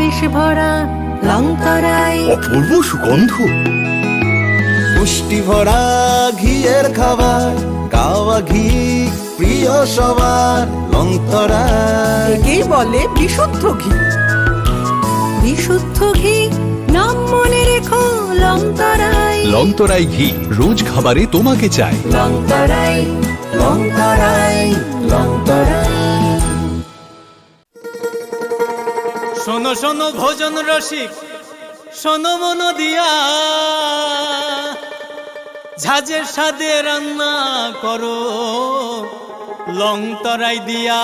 আবেশ ভরা লংতরাই, অপূর্ব সুগন্ধ, পুষ্টি ভরা ঘিয়ের খাবার, গাওয়া ঘি প্রিয় সবার লংতরাই। একেই বলে বিশুদ্ধ ঘি। বিশুদ্ধ ঘি নাম মনে রেখো লংতরাই। লংতরাই ঘি রোজ খাবারে তোমাকে চাই। লংতরাই, লংতরাই, লংতরাই। শোনো শোনো ভোজন রসিক, শোনো মন দিয়া, ঝাঁঝের স্বাদে রান্না করো লংতরাই দিয়া।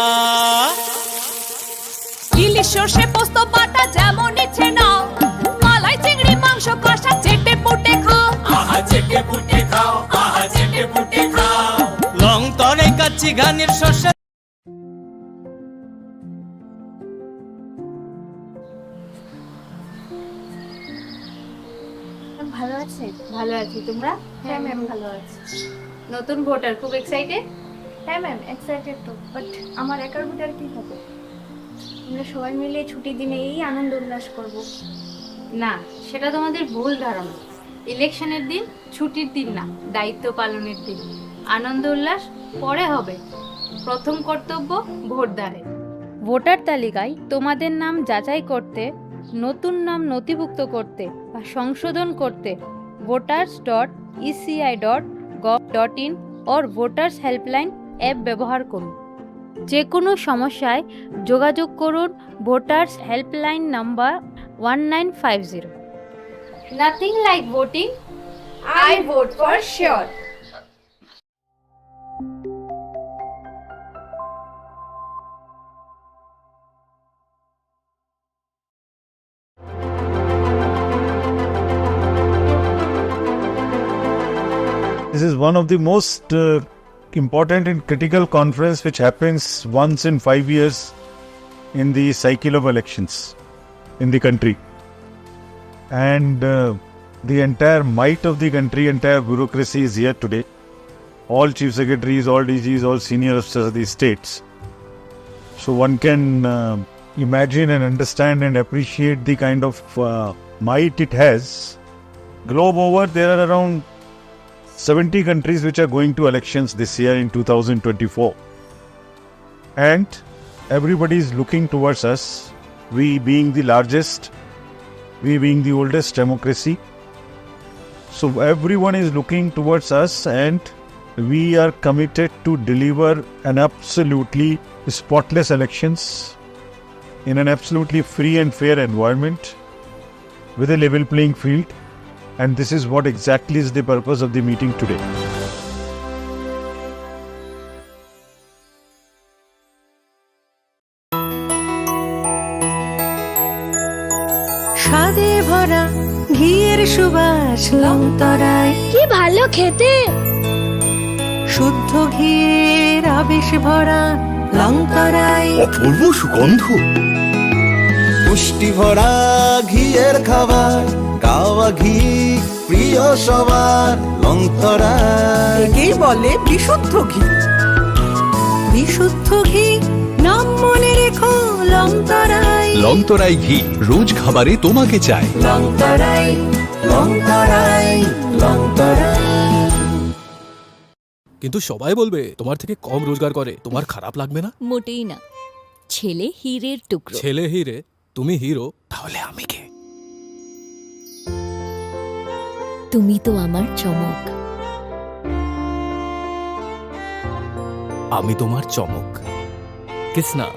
ইলিশ সর্ষে পোস্ত বাটা যেমন ইচ্ছে নাও, মালাই চিংড়ি মাংস কষা চেটে পুটে খাও। আহা চেটে পুটে খাও, আহা চেটে পুটে খাও। লংতরাই কাচ্চি ঘানির শস্য। ভালো আছে? ভালো আছি, তোমরা? হ্যাঁ ম্যাম ভালো আছি। নতুন ভোটার, খুব এক্সাইটেড? হ্যাঁ ম্যাম এক্সাইটেড তো, বাট আমার একার ভোটার কি হবে? আমরা সবাই মিলে ছুটির দিনে এই আনন্দ উল্লাস করব। না, সেটা তোমাদের ভুল ধারণা। ইলেকশনের দিন ছুটির দিন না, দায়িত্ব পালনের দিন। আনন্দ উল্লাস পরে হবে, প্রথম কর্তব্য ভোটদানের। ভোটার তালিকায় তোমাদের নাম যাচাই করতে, নতুন নাম নথিভুক্ত করতে বা সংশোধন করতে voters.eci.gov.in or voters helpline app ব্যবহার করুন। যে কোনো সমস্যায় যোগাযোগ করুন voters helpline number 1950। Nothing like voting. I vote for sure. This is one of the most important and critical conference which happens once in 5 years in the cycle of elections in the country. And the entire might of the country, entire bureaucracy is here today. All chief secretaries, all DGs, all senior officers of the states. So one can imagine and understand and appreciate the kind of might it has. Globe over, there are around 70 countries which are going to elections this year in 2024. And everybody is looking towards us, we being the largest, we being the oldest democracy. So everyone is looking towards us and we are committed to deliver an absolutely spotless elections in an absolutely free and fair environment with a level playing field. And this is what exactly is the purpose of the meeting today. স্বাদে ভরা ঘিয়ের সুবাস লংতরাই, কি ভালো খেতে! শুদ্ধ ঘিয়ের আবেশ ভরা লংতরাই, অপূর্ব সুগন্ধ, পুষ্টি ভরা ঘিয়ের খাবার, গাওয়া ঘি প্রিয় সবার লংতরাই। একেই বলে বিশুদ্ধ ঘি। বিশুদ্ধ ঘি নাম মনে রেখো লংতরাই। লংতরাই ঘি রোজ খাবারে তোমাকে চাই। লংতরাই, লংতরাই, লংতরাই। কিন্তু সবাই বলবে তোমার থেকে কম রোজগার করে, তোমার খারাপ লাগবে না? মোটেই না, ছেলে হীরের টুকরো। ছেলে হিরে, তুমি হিরো, তাহলে আমি কে? তুমি তো আমার চমক। আমি তোমার চমক। কিসনা?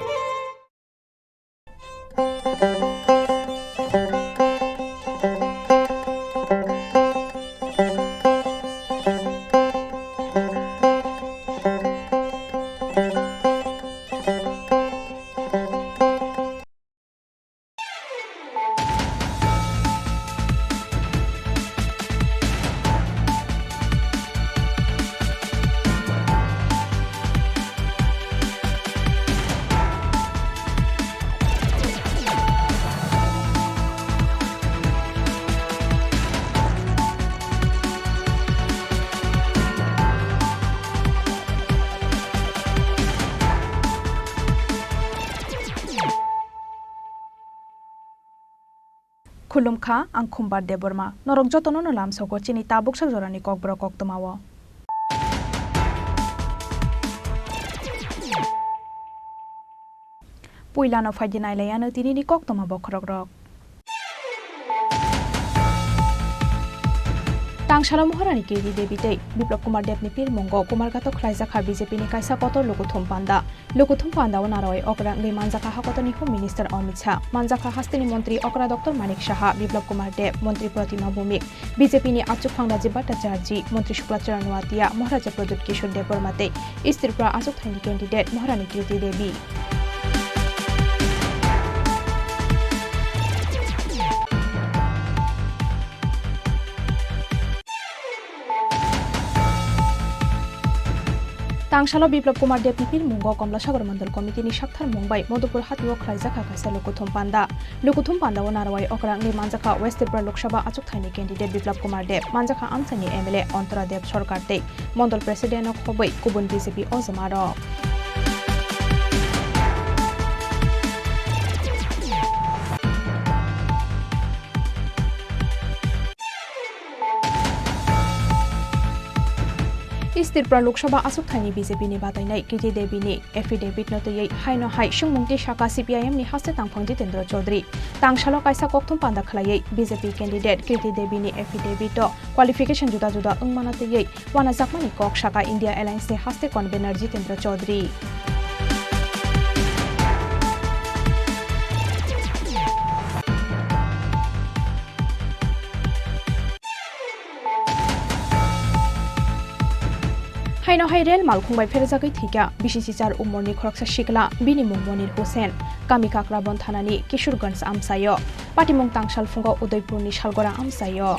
खुलुमखा आं खुम्बार देबरमा नरक जतन नलाम सको चिनी ताबुक जरानि ककब्र कक्तमाव पुइलानो फाइदिनायलायानो दिनैनि कक्तमा बखरक रक तांशाला महरानी केरी देवी दै बिप्लब कुमार देवनि पिरमंगो कुमारगातो खलाइजाखा बीजेपी नि काइसा कतर लुकुथुम पान्दा व नारय अकरा गै मानजाखा हाकतनि होम मिनिस्टर अमित शाह मानजाखा हास्तिनि मन्त्री अकरा डॉक्टर मानिक शाह बिप्लब कुमार देव मन्त्री प्रतिमा भूमिक बीजेपी नि आचुक फांगराजी भट्टाचार्य मन्त्री शुक्लाचरण नुवातिया महाराजा प्रद्युत किशोर देव बर्माते स्त्रीफ्रा आचुक थाइनि कैंडिडेट महारानी कीर्ति देवी तांशालो बिप्लब कुमार देवनि पिरमुंगो कमला सागर मंडल कमिटिनि साक्थार मुंबाई मधुपुर हातिव खलाइजाखा काइसा लुकुथुम पान्दा व नारवाई अकरांनि मानजाखा वेस्ट त्रिपुरा लोकसभा आचुक थाइनि कैंडिडेट बिप्लब कुमार देव मानजाखा आमसानि एमएलए अंतरा देव सरकार तै मंडल प्रेसिडेंट खबै गुबुन बीजेपी अजमा र त्रिपुरा लोकसभा आचुक थाइनि बीजेपी नि बादायनाय कीर्ति देवी नि एफिडेविट नतयै हाइनो हाइ सुंमुंति शाखा सीपीआईएम नि हास्ते तांफां जितेन्द्र चौधरी तांशालो काइसा कक्थुम पान्दा खलायै बीजेपी कैंडिडेट कीर्ति देवी नि एफिडेविट क्वालिफिकेशन जुदा जुदा अंगमानातयै वाना जाकमानि कक शाखा इंडिया एलायंस नि हास्ते कन्वेनर जितेन्द्र चौधरी हाइनो हाइ रेल मालखुंबाय फेरजागै थैका बिसिसि चार उमरनि खरकसा शिकला बिनि मुं मनिर हुसेन कामी काक्राबन थानानि किशोरगंज आमसायो पाटिमुं तांशाल फुंगाव उदयपुरनि शालगरा आमसायो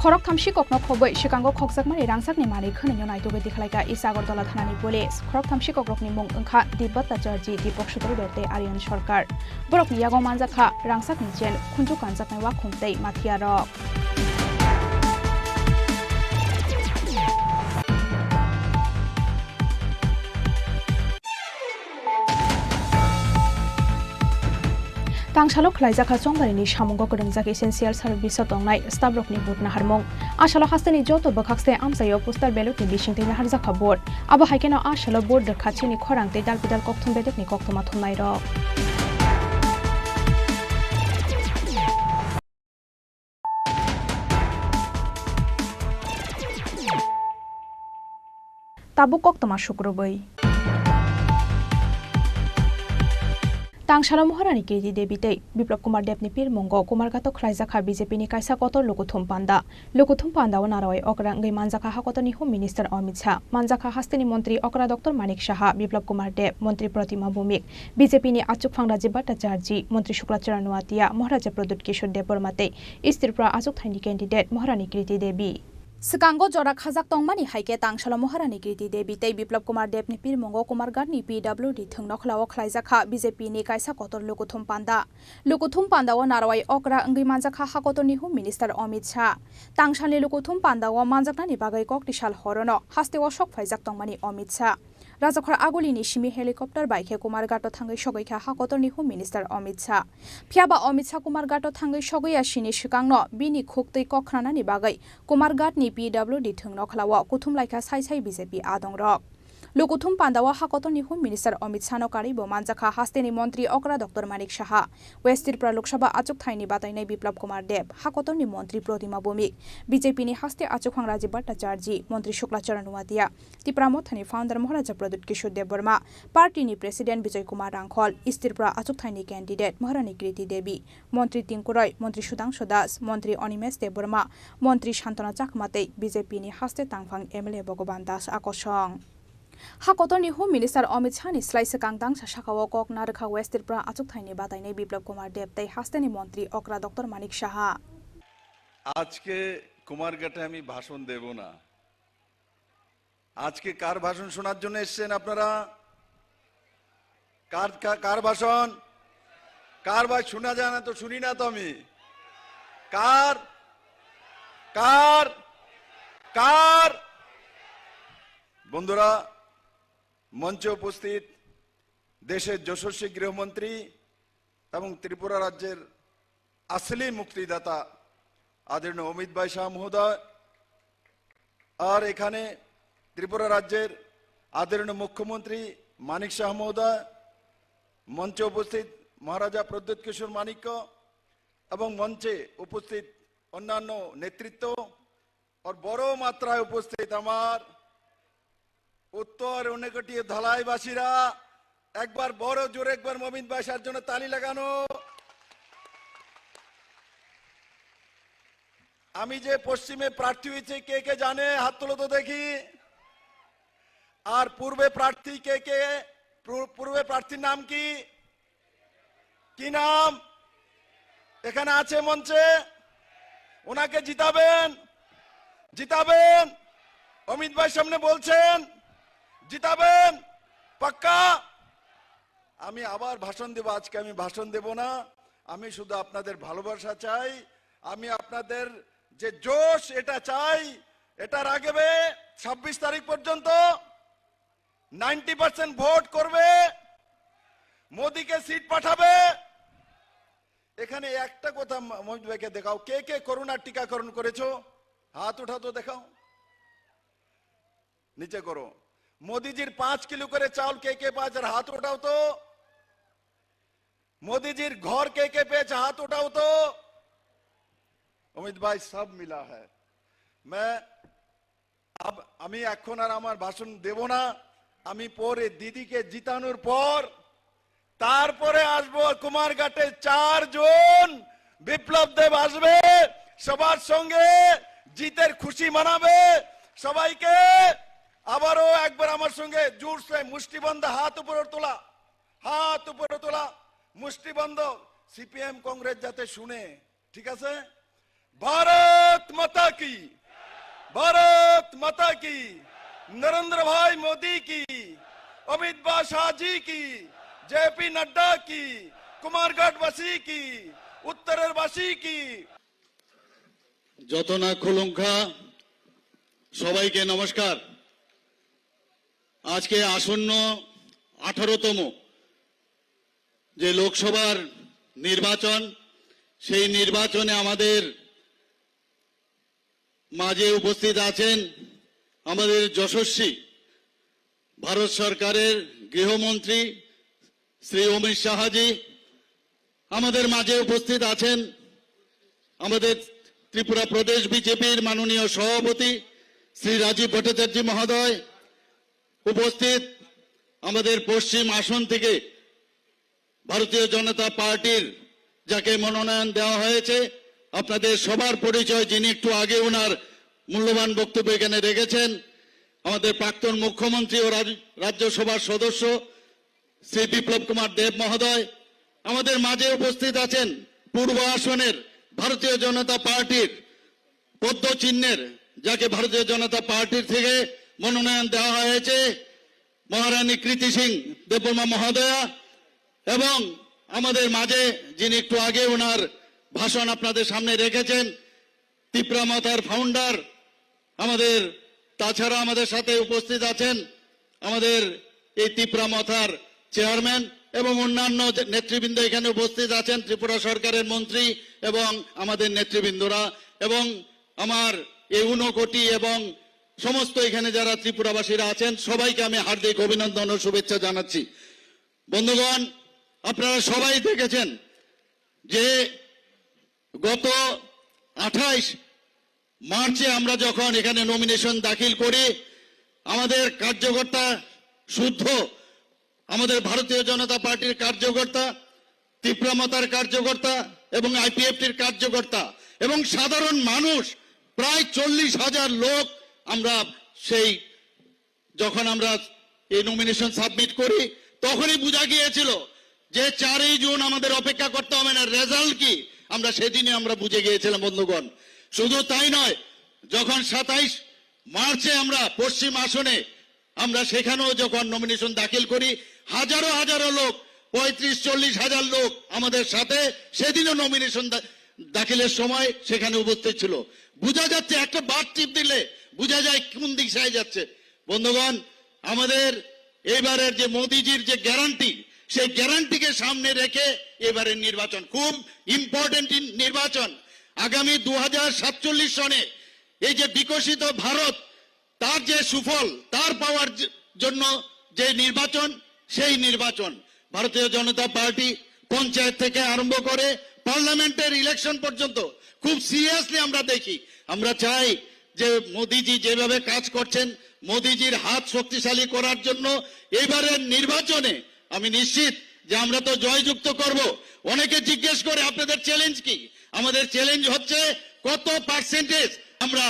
खरक थामसि कक्न खबै सिकांगो खकजाकमानि रांसाकनि मारै खनैनो नायदुगै दिखलायगा इस आगरतला थानानि पुलिस खरक थामसि कक्रकनि मुं ओंखा दिब्बत चार्जी दीपक सुदर दरते आर्यन सरकार बरकनि यागो मानजाखा रांसाकनि जेन खुंजु कानजाकनाय वा खुंतै माथिया रक तांशालो खलाइजाखा चंबारिनि सामुंगो गदंजाक एसेन्सियेल सार्भिस तंनाय स्टाफ रकनि बुट नाहारमुं आशालो हास्तेनि जतो बखाक्से आमसायो पोस्टार बेलटनि बिसिंथै नाहारजाखा बोर्ड आबो हाइकेनो आशालो बोर्ड खाथिनि खरांतै दालबिदाल कक्थुम बेदकनि कक्थुमा थुमनाय र ताबु कक्थुमा शुक्रबै तांशाला महरानी कीर्ति देवी दै बिप्लब कुमार देवनि पिरमुंगो कुमारगातो खलाइजाखा बीजेपी नि काइसा कतर लुकुथुम पान्दा व नारवाई अकरा गै मानजाखा हाकतनि होम मिनिस्टर अमित शाह मानजाखा हास्तिनि मन्त्री अकरा डॉक्टर मानिक शाह बिप्लब कुमार देव मन्त्री प्रतिमा भूमिक बीजेपी नि आचुक फांगराजी भट्टाचार्य मन्त्री शुक्लाचरण नुवातिया महाराजा प्रद्युत किशोर देव बर्माते स्त्रीफ्रा आचुक थाइनि कैंडिडेट महारानी कीर्ति देवी सिकांगो जरा खाजाक तंगमानि हाइके तांशाला महारानी कीर्ति देवी तै बिप्लब कुमार देवनि पिरमंगो कुमारगाटनि पीडब्ल्यूडी थंगनो खलाव खलाइजाखा बीजेपी नि काइसा कतर लुकुथुम पान्दा व नारवाई अकरा अंगै मानजाखा हाकतनि होम मिनिस्टर अमित शाह तांशालनि लुकुथुम पान्दा व मानजाकनानि बागै कक्तिशाल हरनो हास्तेव शक फाइजाक तंगमानि अमित शाह राजाखर आगुलिनि सिमी हेलिकप्टर बाइखे कुमारगाटो थांगै सगैखा हाकतनि होम मिनिस्टर अमित शाह फियाबा अमित शाह कुमारगाटो थांगै सगैया सिनि सिकांनो बिनि खुक्तै कखनानानि बागै कुमारगाटनि पीडब्ल्यूडी थंगनो खलाव कुथुमलाइखा साइ बीजेपी आदं रक लुकुथुम पान्दाव हाकतनि होम मिनिस्टर अमित शाहनो कारिबो मानजाखा हास्तेनि मन्त्री अकरा डॉक्टर मानिक शाह वेस्ट त्रिपुरा लोकसभा आचुक थाइनि बादायनाय बिप्लब कुमार देव हाकतनि मन्त्री प्रतिमा भूमिक बीजेपी नि हास्ते आचुक फांगराजी भट्टाचार्य मन्त्री शुक्लाचरण नुवातिया तिप्रामथनि फाउन्डर महाराजा प्रद्युत किशोर देव बर्मा पार्टीनि प्रेसिडेन्ट विजय कुमार रांखल त्रिपुरा आचुक थाइनि कैंडिडेट महारानी कीर्ति देवी मन्त्री तिंकुरय मन्त्री सुदांशु दास मन्त्री अनिमेश देव बर्मा मन्त्री शान्तना चाकमातै बीजेपी नि हास्ते तांफां एमएलए भगवान दास आकर्षण हाकतनि होम मिनिस्टर अमित शाहनि स्लाइस कांगदां शाखाव कक नारखा वेस्ट त्रिपुरा आचुक थाइनि बादायनाय बिप्लब कुमार देव तै हास्तेनि मन्त्री अकरा डॉक्टर मानिक शाह আজকে কুমারঘাটে আমি ভাষণ দেব না আজকে কার ভাষণ শোনার জন্য এসেছেন আপনারা কার ভাষণ কার ভাই শোনা যায় না তো শুনি না তো আমি কার কার কার? বন্ধুরা, মঞ্চে উপস্থিত দেশের যশস্বী গৃহমন্ত্রী এবং ত্রিপুরা রাজ্যের আসলি মুক্তিদাতা আদরণীয় অমিত ভাই শাহ মহোদয়, আর এখানে ত্রিপুরা রাজ্যের আদরণীয় মুখ্যমন্ত্রী মানিক শাহ মহোদয়, মঞ্চে উপস্থিত মহারাজা প্রদ্যোৎ কিশোর মানিক্য এবং মঞ্চে উপস্থিত অন্যান্য নেতৃত্ব, আর বড় মাত্রায় উপস্থিত আমার উত্তর উনকটিয়া ধলাইবাসীরা, একবার বড় জোরে একবার মমিন ভাই শাহর জন্য তালি লাগানো। আমি যে পশ্চিমে প্রার্থী হয়েছে কে কে জানে? হাত তুলো তো দেখি। আর পূর্বে প্রার্থী কে কে? পূর্বে প্রার্থীর নাম কি? কি নাম? এখানে আছে মঞ্চে, ওনাকে জিতাবেন, জিতাবেন। অমিত ভাই সামনে বলছেন জিতাবেন পাক্কা। আমি আবার ভাষণ দেব, আজকে আমি ভাষণ দেব না, আমি শুধু আপনাদের ভালোবাসা চাই, আমি আপনাদের যে জোশ এটা চাই। এটা রাখবে 26 তারিখ পর্যন্ত 90% ভোট করবে, মোদিকে সিট পাঠাবে। এখানে একটা কথা মহিত ভাইকে দেখাও, কে কে করোনার টিকাকরণ করেছো? হাত উঠাও তো দেখাও, নিচে করো। মোদিজির 5 কিলো করে চাউল কে কে পাঁচ? আর হাত উঠাও তো। মোদিজির ঘর কে কে পেয়েছে? হাত उठाओ तो। অমিত ভাই সব মিলা है। मैं अब আমি এখন আর আমার ভাষণ দেব না, আমি পরে দিদিকে জিতানোর পর তারপরে আসবো। কুমারঘাটে 4 জন বিপ্লব দেব আসবে, সবার সঙ্গে জিতের খুশি মানাবে। সবাইকে আবারও একবার আমার সঙ্গে জোরসে মুষ্টিবন্ধ, হাত উপরে তোলা, হাত উপরে তোলা, মুষ্টিবন্ধ। সিপিএম কংগ্রেস যাতে শুনে, ঠিক আছে? भारत माता की, भारत माता की, नरेंद्र भाई मोदी की, अमित शाह जी की, जेपी नड्डा की, कुमारघाट वासी की, उत्तरेर वासी की। যত না খুলুঙ্খা সবাইকে নমস্কার। আজকে আসন্ন 18তম যে লোকসভার নির্বাচন, সেই নির্বাচনে আমাদের মাঝে উপস্থিত আছেন আমাদের যশস্বী ভারত সরকারের গৃহমন্ত্রী শ্রী অমিত শাহজি। আমাদের মাঝে উপস্থিত আছেন আমাদের ত্রিপুরা প্রদেশ বিজেপির মাননীয় সভাপতি শ্রী রাজীব ভট্টাচার্য মহোদয়। উপস্থিত আমাদের পশ্চিম আসন থেকে ভারতীয় জনতা পার্টির যাকে মনোনয়ন দেওয়া হয়েছে, আপনাদের সবার পরিচয়, যিনি একটু আগে ওনার মূল্যবান বক্তব্য এখানে রেখেছেন, আমাদের প্রাক্তন মুখ্যমন্ত্রী ও রাজ্যসভার সদস্য শ্রী বিপ্লব কুমার দেব মহোদয়। আমাদের মাঝে উপস্থিত আছেন পূর্ব আসনের ভারতীয় জনতা পার্টির পদ্ম চিহ্নের, যাকে ভারতীয় জনতা পার্টির থেকে মনোনয়ন দেওয়া হয়েছে, মহারানী কৃতি সিং দেববর্মা মহোদয়া। এবং আমাদের মাঝে যিনি একটু আগে ওনার ভাষণ আপনাদের সামনে রেখেছেন, ত্রিপুরা মাতার ফাউন্ডার আমাদের, তাছাড়া আমাদের সাথে উপস্থিত আছেন আমাদের এই ত্রিপুরা মাতার চেয়ারম্যান এবং অন্যান্য নেতৃবৃন্দ এখানে উপস্থিত আছেন, ত্রিপুরা সরকারের মন্ত্রী এবং আমাদের নেতৃবৃন্দরা, এবং আমার এই 59 কোটি এবং সমস্ত এখানে যারা ত্রিপুরাবাসীরা আছেন, সবাইকে আমি হার্দিক অভিনন্দন ও শুভেচ্ছা জানাচ্ছি। বন্ধুগণ, আপনারা সবাই দেখেছেন যে গত 28 মার্চে আমরা যখন এখানে নমিনেশন দাখিল করি, আমাদের কার্যকর্তা শুদ্ধ আমাদের ভারতীয় জনতা পার্টির কার্যকর্তা, ত্রিপুরা মাতার কার্যকর্তা এবং আইপিএফটির কার্যকর্তা এবং সাধারণ মানুষ প্রায় 40,000 লোক আমরা সেই যখন আমরা এই নমিনেশন সাবমিট করি, তখনই বোঝা গিয়েছিল যে 4 জুন আমাদের অপেক্ষা করতে হবে না, রেজাল্ট কি আমরা সেদিনই আমরা বুঝে গিয়েছিলাম। বন্ধুগণ, শুধু তাই নয়, যখন 27 মার্চে আমরা পশ্চিম আসনে আমরা সেখানেও যখন নমিনেশন দাখিল করি, হাজারো হাজারো লোক, 35-40 হাজার লোক আমাদের সাথে সেদিনও নমিনেশন দাখিলের সময় সেখানে উপস্থিত ছিল। বোঝা যাচ্ছে একটা বাদ টিপ দিলে বোঝা যায় কোন দিশায় যাচ্ছে। বন্ধুগণ, আমাদের এবারের যে মোদিজির যে গ্যারান্টি, সেই গ্যারান্টিকে সামনে রেখে এবারের নির্বাচন খুব ইম্পর্টেন্ট নির্বাচন। আগামী 2047 সনে এই যে বিকশিত ভারত, তার যে সুফল তার পাওয়ার জন্য যে নির্বাচন, সেই নির্বাচন ভারতীয় জনতা পার্টি পঞ্চায়েত থেকে আরম্ভ করে পার্লামেন্টের ইলেকশন পর্যন্ত খুব সিরিয়াসলি আমরা দেখি। আমরা চাই যে মোদিজি যেভাবে কাজ করছেন, মোদিজির হাত শক্তিশালী করার জন্য এবারের নির্বাচনে আমি নিশ্চিত যে আমরা তো জয়যুক্ত করব। অনেকে জিজ্ঞেস করে আপনাদের চ্যালেঞ্জ কি? আমাদের চ্যালেঞ্জ হচ্ছে কত পার্সেন্টেজ আমরা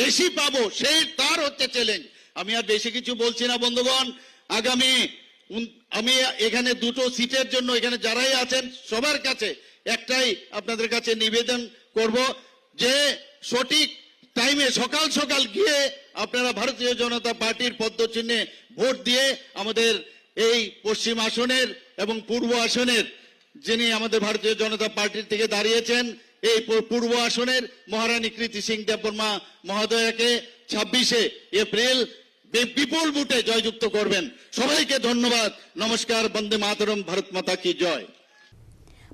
বেশি পাবো, সেই তার হচ্ছে চ্যালেঞ্জ। আমি আর বেশি কিছু বলছি না বন্ধুগণ। আগামী আমি এখানে দুটো সিটের জন্য এখানে যারাই আছেন সবার কাছে একটাই আপনাদের কাছে নিবেদন করব যে সঠিক টাইমে সকাল সকাল গিয়ে আপনারা ভারতীয় জনতা পার্টির পদ্মচিহ্নে ভোট দিয়ে আমাদের এই পশ্চিম আসনের এবং পূর্ব আসনের যিনি আমাদের ভারতীয় জনতা পার্টির থেকে দাঁড়িয়েছেন, এই পূর্ব আসনের মহারানী কৃতি সিং দেববর্মা মহোদয়াকে 26শে এপ্রিল বিপুল ভোটে জয়যুক্ত করবেন। সবাইকে ধন্যবাদ। নমস্কার। বন্দে মাতরম। ভারত মাতা কি জয়।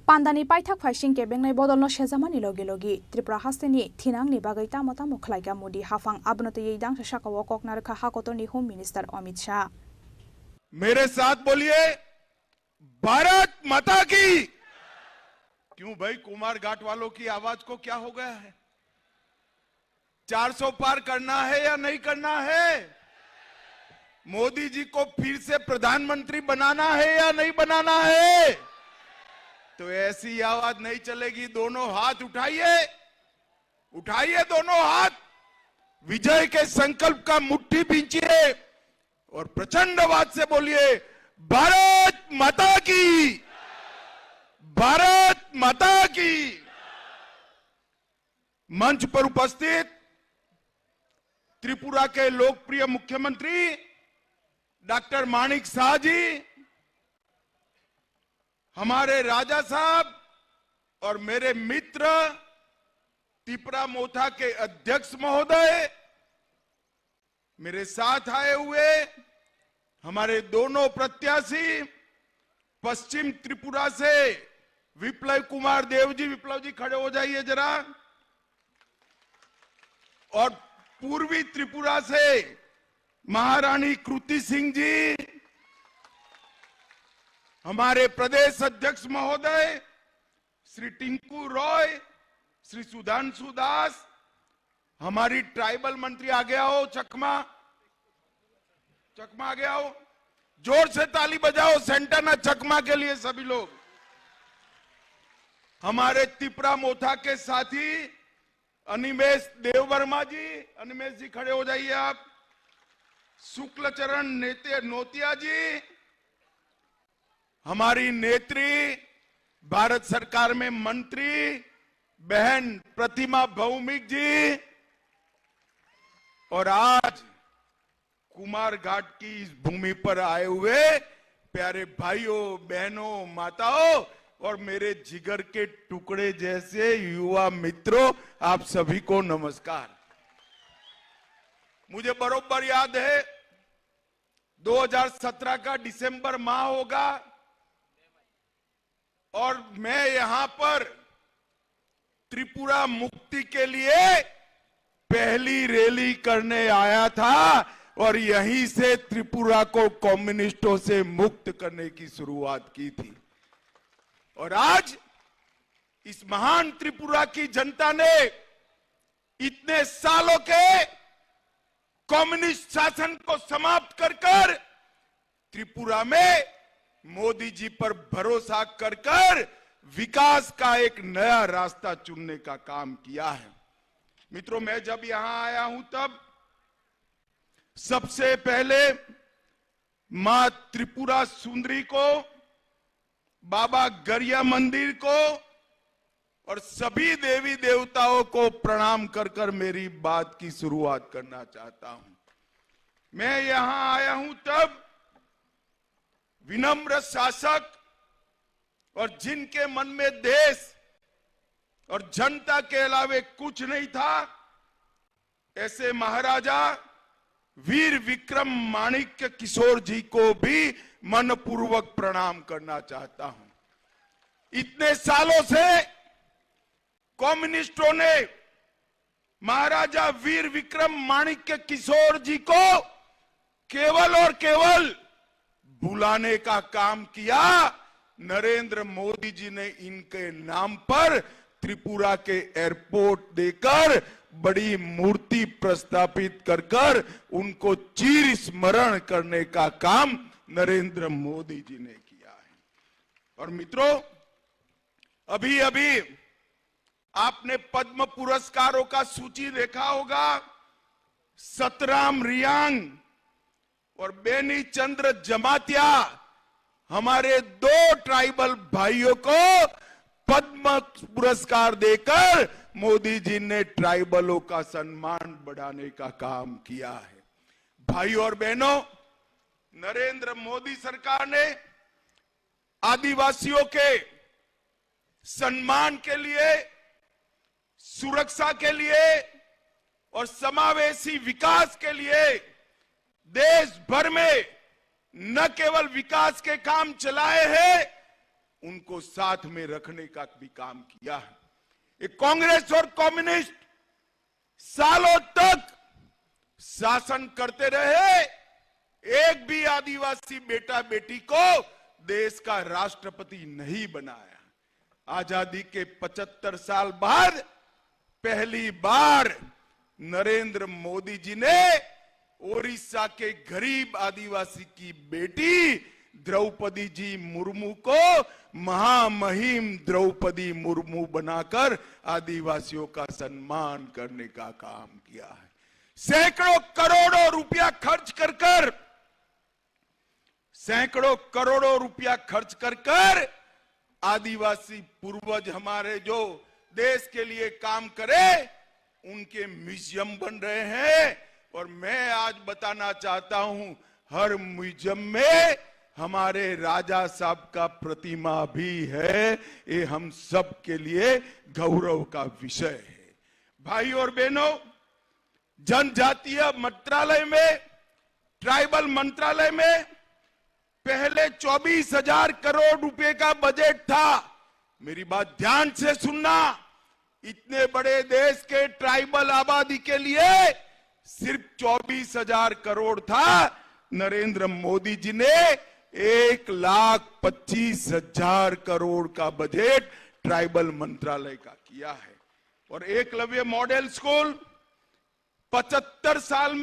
पान्दानी पाइथाक फाइसिं केबेंनाय बदलनो सेजामानि लगे लगे त्रिपुरा हास्तेनि थिनांनि बागै तामता मुखलाइगा मोदी हाफां आबनतयै दांग शाखाव ककनारखा हाकतनि होम मिनिस्टर अमित शाह। मेरे साथ बोलिए भारत माता की। क्यों भाई, कुमार घाट वालों की आवाज को क्या हो गया है? 400 पार करना है या नहीं करना है? मोदी जी को फिर से प्रधानमंत्री बनाना है या नहीं बनाना है? तो ऐसी आवाज नहीं चलेगी। दोनों हाथ उठाइए, उठाइए दोनों हाथ, विजय के संकल्प का मुट्ठी बींचिए और प्रचंड आवाज से बोलिए भारत माता की, भारत माता की। मंच पर उपस्थित त्रिपुरा के लोकप्रिय मुख्यमंत्री डॉक्टर माणिक शाह जी, हमारे राजा साहब और मेरे मित्र त्रिपुरा मोथा के अध्यक्ष महोदय, मेरे साथ आए हुए हमारे दोनों प्रत्याशी पश्चिम त्रिपुरा से विप्लव कुमार देव जी, विप्लव जी खड़े हो जाइए जरा, और पूर्वी त्रिपुरा से महारानी कृति सिंह जी, हमारे प्रदेश अध्यक्ष महोदय श्री टिंकू रॉय, श्री सुधांशु दास, हमारी ट्राइबल मंत्री आगे आओ, चकमा आगे आओ, जोर से ताली बजाओ सेंटाना चकमा के लिए सभी लोग। हमारे त्रिपुरा मोथा के साथी अनिमेश देववर्मा जी, अनिमेश जी खड़े हो जाइए आप, शुक्ल चरण नोतिया जी, हमारी नेत्री भारत सरकार में मंत्री बहन प्रतिमा भौमिक जी, और आज कुमार घाट की इस भूमि पर आए हुए प्यारे भाइयों बहनों माताओं और मेरे जिगर के टुकड़े जैसे युवा मित्रों, आप सभी को नमस्कार। मुझे बरोबर याद है 2017 का दिसंबर माह होगा और मैं यहां पर त्रिपुरा मुक्ति के लिए पहली रैली करने आया था और यहीं से त्रिपुरा को कम्युनिस्टों से मुक्त करने की शुरुआत की थी। और आज इस महान त्रिपुरा की जनता ने इतने सालों के कम्युनिस्ट शासन को समाप्त कर त्रिपुरा में मोदी जी पर भरोसा कर विकास का एक नया रास्ता चुनने का काम किया है। मित्रों, मैं जब यहां आया हूं तब सबसे पहले मां त्रिपुरा सुंदरी को, बाबा गरिया मंदिर को और सभी देवी देवताओं को प्रणाम कर मेरी बात की शुरुआत करना चाहता हूं। मैं यहां आया हूं तब विनम्र शासक और जिनके मन में देश और जनता के अलावे कुछ नहीं था, ऐसे महाराजा वीर विक्रम माणिक्य किशोर जी को भी मनपूर्वक प्रणाम करना चाहता हूं। इतने सालों से कम्युनिस्टों ने महाराजा वीर विक्रम माणिक्य किशोर जी को केवल और केवल बुलाने का काम किया। नरेंद्र मोदी जी ने इनके नाम पर त्रिपुरा के एयरपोर्ट देकर बड़ी मूर्ति प्रस्थापित कर उनको चिर स्मरण करने का काम नरेंद्र मोदी जी ने किया है। और मित्रों, अभी अभी आपने पद्म पुरस्कारों का सूची देखा होगा। सतराम रियांग और बेनी चंद्र जमातिया, हमारे 2 ट्राइबल भाइयों को पद्म पुरस्कार देकर मोदी जी ने ट्राइबलों का सम्मान बढ़ाने का काम किया है। भाइयों और बहनों, नरेंद्र मोदी सरकार ने आदिवासियों के सम्मान के लिए, सुरक्षा के लिए और समावेशी विकास के लिए देश भर में न केवल विकास के काम चलाए हैं, उनको साथ में रखने का भी काम किया है। ये कांग्रेस और कम्युनिस्ट सालों तक शासन करते रहे, एक भी आदिवासी बेटा बेटी को देश का राष्ट्रपति नहीं बनाया। आजादी के 75 साल बाद पहली बार नरेंद्र मोदी जी ने ओडिशा के गरीब आदिवासी की बेटी द्रौपदी जी मुर्मू को महामहिम द्रौपदी मुर्मू बनाकर आदिवासियों का सम्मान करने का काम किया है। सैकड़ों करोड़ों रुपया खर्च कर आदिवासी पूर्वज हमारे जो देश के लिए काम करे, उनके म्यूजियम बन रहे हैं। और मैं आज बताना चाहता हूं, हर म्यूजियम में हमारे राजा साहब का प्रतिमा भी है। ये हम सब के लिए गौरव का विषय है। भाई और बहनों, जनजातीय मंत्रालय में, ट्राइबल मंत्रालय में पहले 24,000 करोड़ रुपए का बजट था। मेरी बात ध्यान से सुनना, इतने बड़े देश के ट्राइबल आबादी के लिए सिर्फ 24,000 करोड़ था। नरेंद्र मोदी जी ने 1,25,000 करोड़ का बजट ट्राइबल मंत्रालय का किया है। और एकलव्य मॉडल स्कूल 70 साल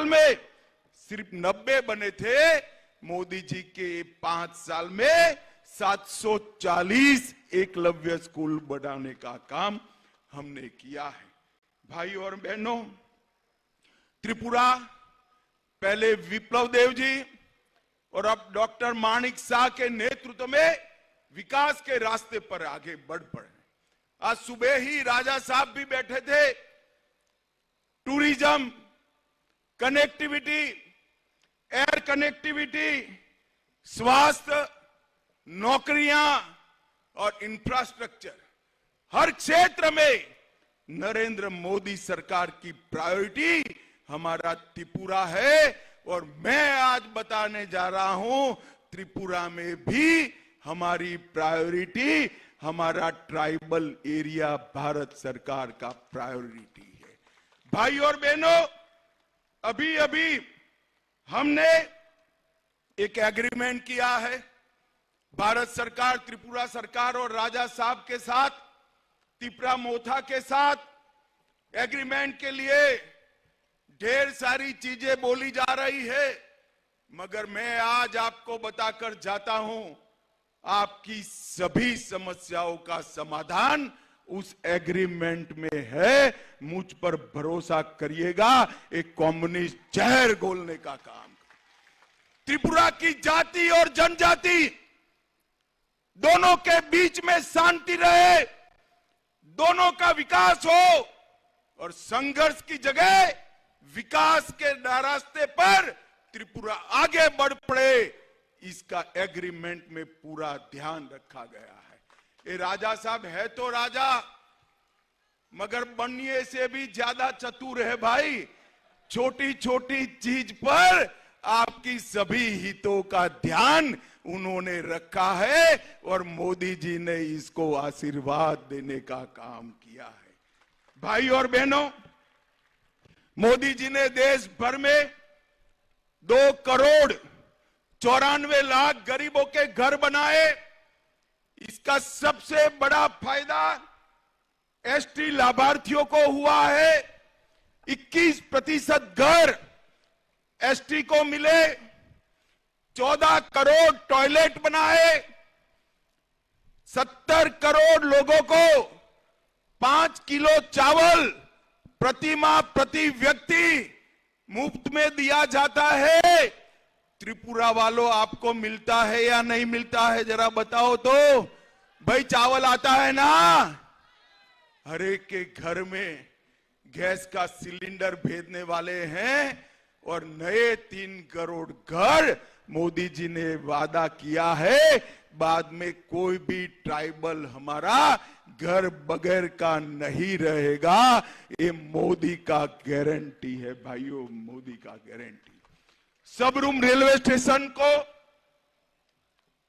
में सिर्फ 90 बने थे। मोदी जी के 5 साल में 740 एकलव्य स्कूल बनाने का काम हमने किया है। भाई और बहनों, त्रिपुरा पहले विप्लव देव जी और अब डॉक्टर माणिक शाह के नेतृत्व में विकास के रास्ते पर आगे बढ़ पड़े। आज सुबह ही राजा साहब भी बैठे थे। टूरिज्म, कनेक्टिविटी, एयर कनेक्टिविटी, स्वास्थ्य, नौकरियां और इंफ्रास्ट्रक्चर, हर क्षेत्र में नरेंद्र मोदी सरकार की प्रायोरिटी हमारा त्रिपुरा है। और मैं आज बताने जा रहा हूं, त्रिपुरा में भी हमारी प्रायोरिटी, हमारा ट्राइबल एरिया भारत सरकार का प्रायोरिटी है। भाई और बहनों, अभी अभी हमने एक एग्रीमेंट किया है भारत सरकार, त्रिपुरा सरकार और राजा साहब के साथ, त्रिपुरा मोथा के साथ। एग्रीमेंट के लिए ढेर सारी चीजें बोली जा रही है, मगर मैं आज आपको बताकर जाता हूं, आपकी सभी समस्याओं का समाधान उस एग्रीमेंट में है। मुझ पर भरोसा करिएगा, एक कम्युनिस्ट जहर घोलने का काम। त्रिपुरा की जाति और जनजाति दोनों के बीच में शांति रहे, दोनों का विकास हो और संघर्ष की जगह विकास के रास्ते पर त्रिपुरा आगे बढ़ पड़े, इसका एग्रीमेंट में पूरा ध्यान रखा गया है। ये राजा साहब है तो राजा, मगर बनने से भी ज्यादा चतुर है भाई। छोटी छोटी चीज पर आपकी सभी हितों का ध्यान उन्होंने रखा है और मोदी जी ने इसको आशीर्वाद देने का काम किया है। भाई और बहनों, मोदी जी ने देश भर में 2,94,00,000 गरीबों के घर बनाए। इसका सबसे बड़ा फायदा एसटी लाभार्थियों को हुआ है। 21% घर एसटी को मिले। 14 करोड़ टॉयलेट बनाए। 70 करोड़ लोगों को 5 किलो चावल प्रति माह प्रति व्यक्ति मुफ्त में दिया जाता है। त्रिपुरा वालों, आपको मिलता है या नहीं मिलता है, जरा बताओ तो। भाई चावल आता है ना? हर एक के घर में गैस का सिलेंडर भेजने वाले हैं और नए 3 करोड़ घर मोदी जी ने वादा किया है। बाद में कोई भी ट्राइबल हमारा घर बगैर का नहीं रहेगा। ये मोदी का गारंटी है भाइयों, मोदी का गारंटी। सबरूम रेलवे स्टेशन को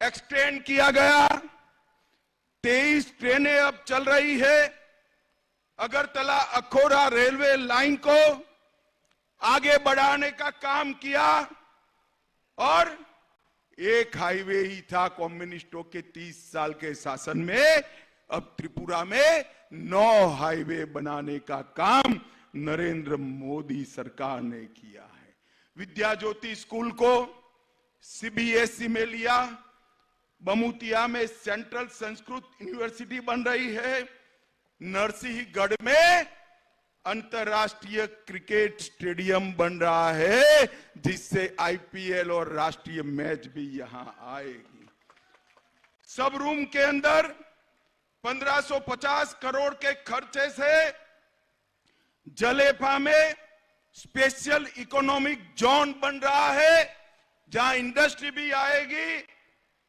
एक्सटेंड किया गया। 23 ट्रेनें अब चल रही है। अगरतला अखौरा रेलवे लाइन को आगे बढ़ाने का काम किया और एक हाईवे ही था कम्युनिस्टों के 30 साल के शासन में। अब त्रिपुरा में 9 हाईवे बनाने का काम नरेंद्र मोदी सरकार ने किया है। विद्या ज्योति स्कूल को सीबीएसई में लिया। बमुतिया में सेंट्रल संस्कृत यूनिवर्सिटी बन रही है। नरसिंहगढ़ में अंतर्राष्ट्रीय क्रिकेट स्टेडियम बन रहा है, जिससे आईपीएल और राष्ट्रीय मैच भी यहां आएगी। सब रूम के अंदर 1550 करोड़ के खर्चे से जलेफा में स्पेशल इकोनॉमिक जोन बन रहा है, जहां इंडस्ट्री भी आएगी,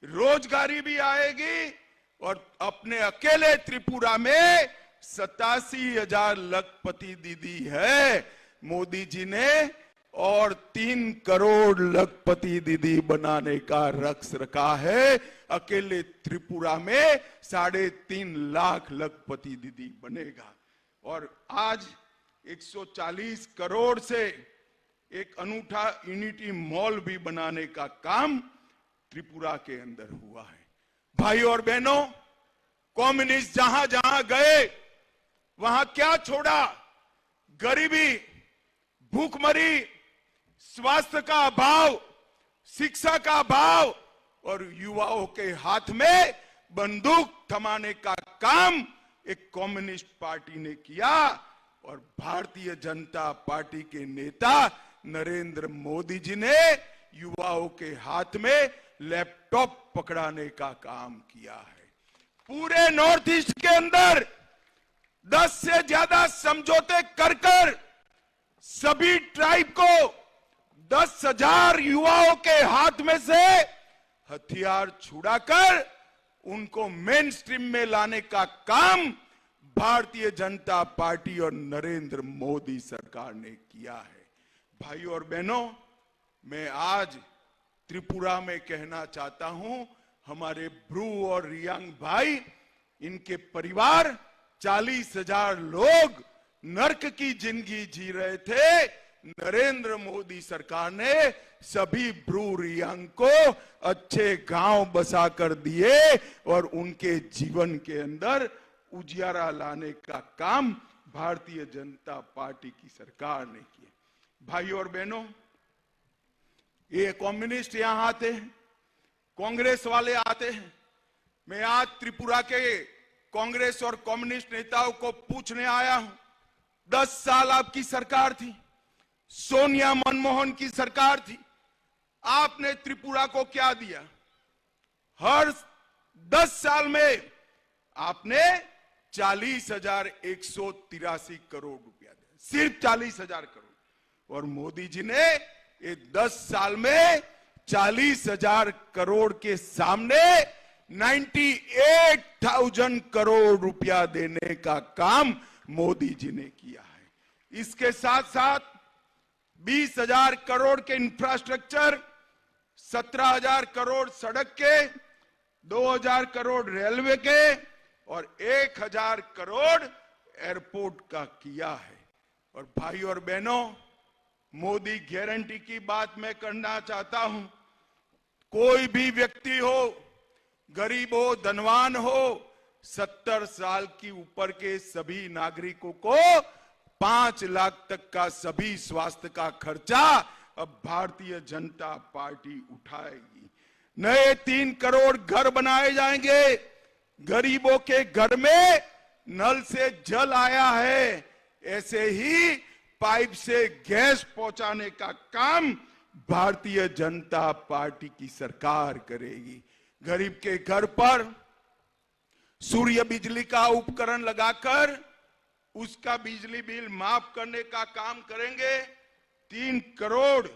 रोजगारी भी आएगी। और अपने अकेले त्रिपुरा में 87,000 लखपति दीदी है मोदी जी ने, और 3 करोड़ लखपति दीदी बनाने का रक्स रखा है। अकेले त्रिपुरा में 3.5 लाख लखपति दीदी बनेगा। और आज 140 करोड़ से एक अनूठा यूनिटी मॉल भी बनाने का काम त्रिपुरा के अंदर हुआ है। भाई और बहनों, कम्युनिस्ट जहां जहां गए वहां क्या छोड़ा? गरीबी, भूखमरी, स्वास्थ्य का अभाव, शिक्षा का अभाव और युवाओं के हाथ में बंदूक थमाने का काम एक कम्युनिस्ट पार्टी ने किया। और भारतीय जनता पार्टी के नेता नरेंद्र मोदी जी ने युवाओं के हाथ में लैपटॉप पकड़ाने का काम किया है। पूरे नॉर्थ ईस्ट के अंदर 10 से ज्यादा समझौते कर सभी ट्राइब को 10,000 युवाओं के हाथ में से हथियार छुड़ाकर उनको मेन स्ट्रीम में लाने का काम भारतीय जनता पार्टी और नरेंद्र मोदी सरकार ने किया है। भाई और बहनों, मैं आज त्रिपुरा में कहना चाहता हूं, हमारे ब्रू और रियांग भाई, इनके परिवार 40,000 लोग नर्क की जिंदगी जी रहे थे। नरेंद्र मोदी सरकार ने सभी ब्रू रियांग को अच्छे गांव बसा कर दिए और उनके जीवन के अंदर उजियारा लाने का काम भारतीय जनता पार्टी की सरकार ने किया। भाई और बहनों, ये कम्युनिस्ट यहां आते हैं, कांग्रेस वाले आते हैं। मैं आज त्रिपुरा के कांग्रेस और कम्युनिस्ट नेताओं को पूछने आया हूं, 10 साल आपकी सरकार थी, सोनिया मनमोहन की सरकार थी, आपने त्रिपुरा को क्या दिया? हर 10 साल में आपने 40,183 करोड़ रुपया दिया, सिर्फ 40,000 करोड़। और मोदी जी ने ये 10 साल में 40,000 करोड़ के सामने 98,000 करोड़ रुपया देने का काम मोदी जी ने किया है। इसके साथ साथ 20,000 करोड़ के इंफ्रास्ट्रक्चर, 17,000 करोड़ सड़क के, 2,000 करोड़ रेलवे के और 1,000 करोड़ एयरपोर्ट का किया है। और भाई और बहनों, मोदी गारंटी की बात मैं करना चाहता हूं। कोई भी व्यक्ति हो, गरीब हो, धनवान हो, 70 साल की ऊपर के सभी नागरिकों को 5 लाख तक का सभी स्वास्थ्य का खर्चा अब भारतीय जनता पार्टी उठाएगी। नए 3 करोड़ घर बनाए जाएंगे। गरीबों के घर में नल से जल आया है, ऐसे ही पाइप से गैस पहुंचाने का काम भारतीय जनता पार्टी की सरकार करेगी। गरीब के घर पर सूर्य बिजली का उपकरण लगाकर उसका बिजली बिल माफ करने का काम करेंगे। 3 करोड़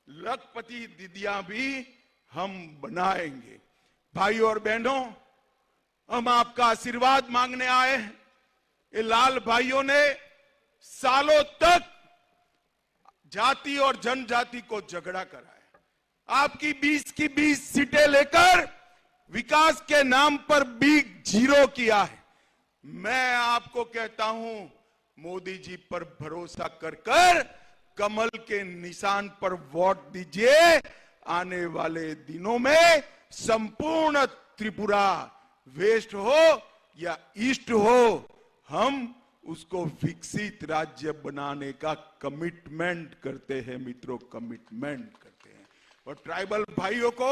लखपति दीदियां भी हम बनाएंगे। भाई और बहनों, हम आपका आशीर्वाद मांगने आए हैं। ये लाल भाइयों ने सालों तक जाति और जनजाति को झगड़ा कराया। आपकी 20 की 20 सीटें लेकर विकास के नाम पर बिग जीरो किया है। मैं आपको कहता हूं, मोदी जी पर भरोसा कर कमल के निशान पर वोट दीजिए। आने वाले दिनों में संपूर्ण त्रिपुरा, वेस्ट हो या ईस्ट हो, हम उसको विकसित राज्य बनाने का कमिटमेंट करते हैं मित्रों, कमिटमेंट करते हैं। और ट्राइबल भाइयों को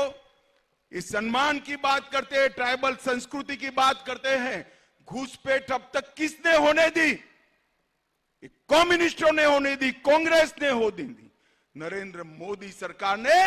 इस सम्मान की बात करते हैं, ट्राइबल संस्कृति की बात करते हैं। घुसपैठ अब तक किसने होने दी? कम्युनिस्टों ने होने दी, कांग्रेस ने होने दी। नरेंद्र मोदी सरकार ने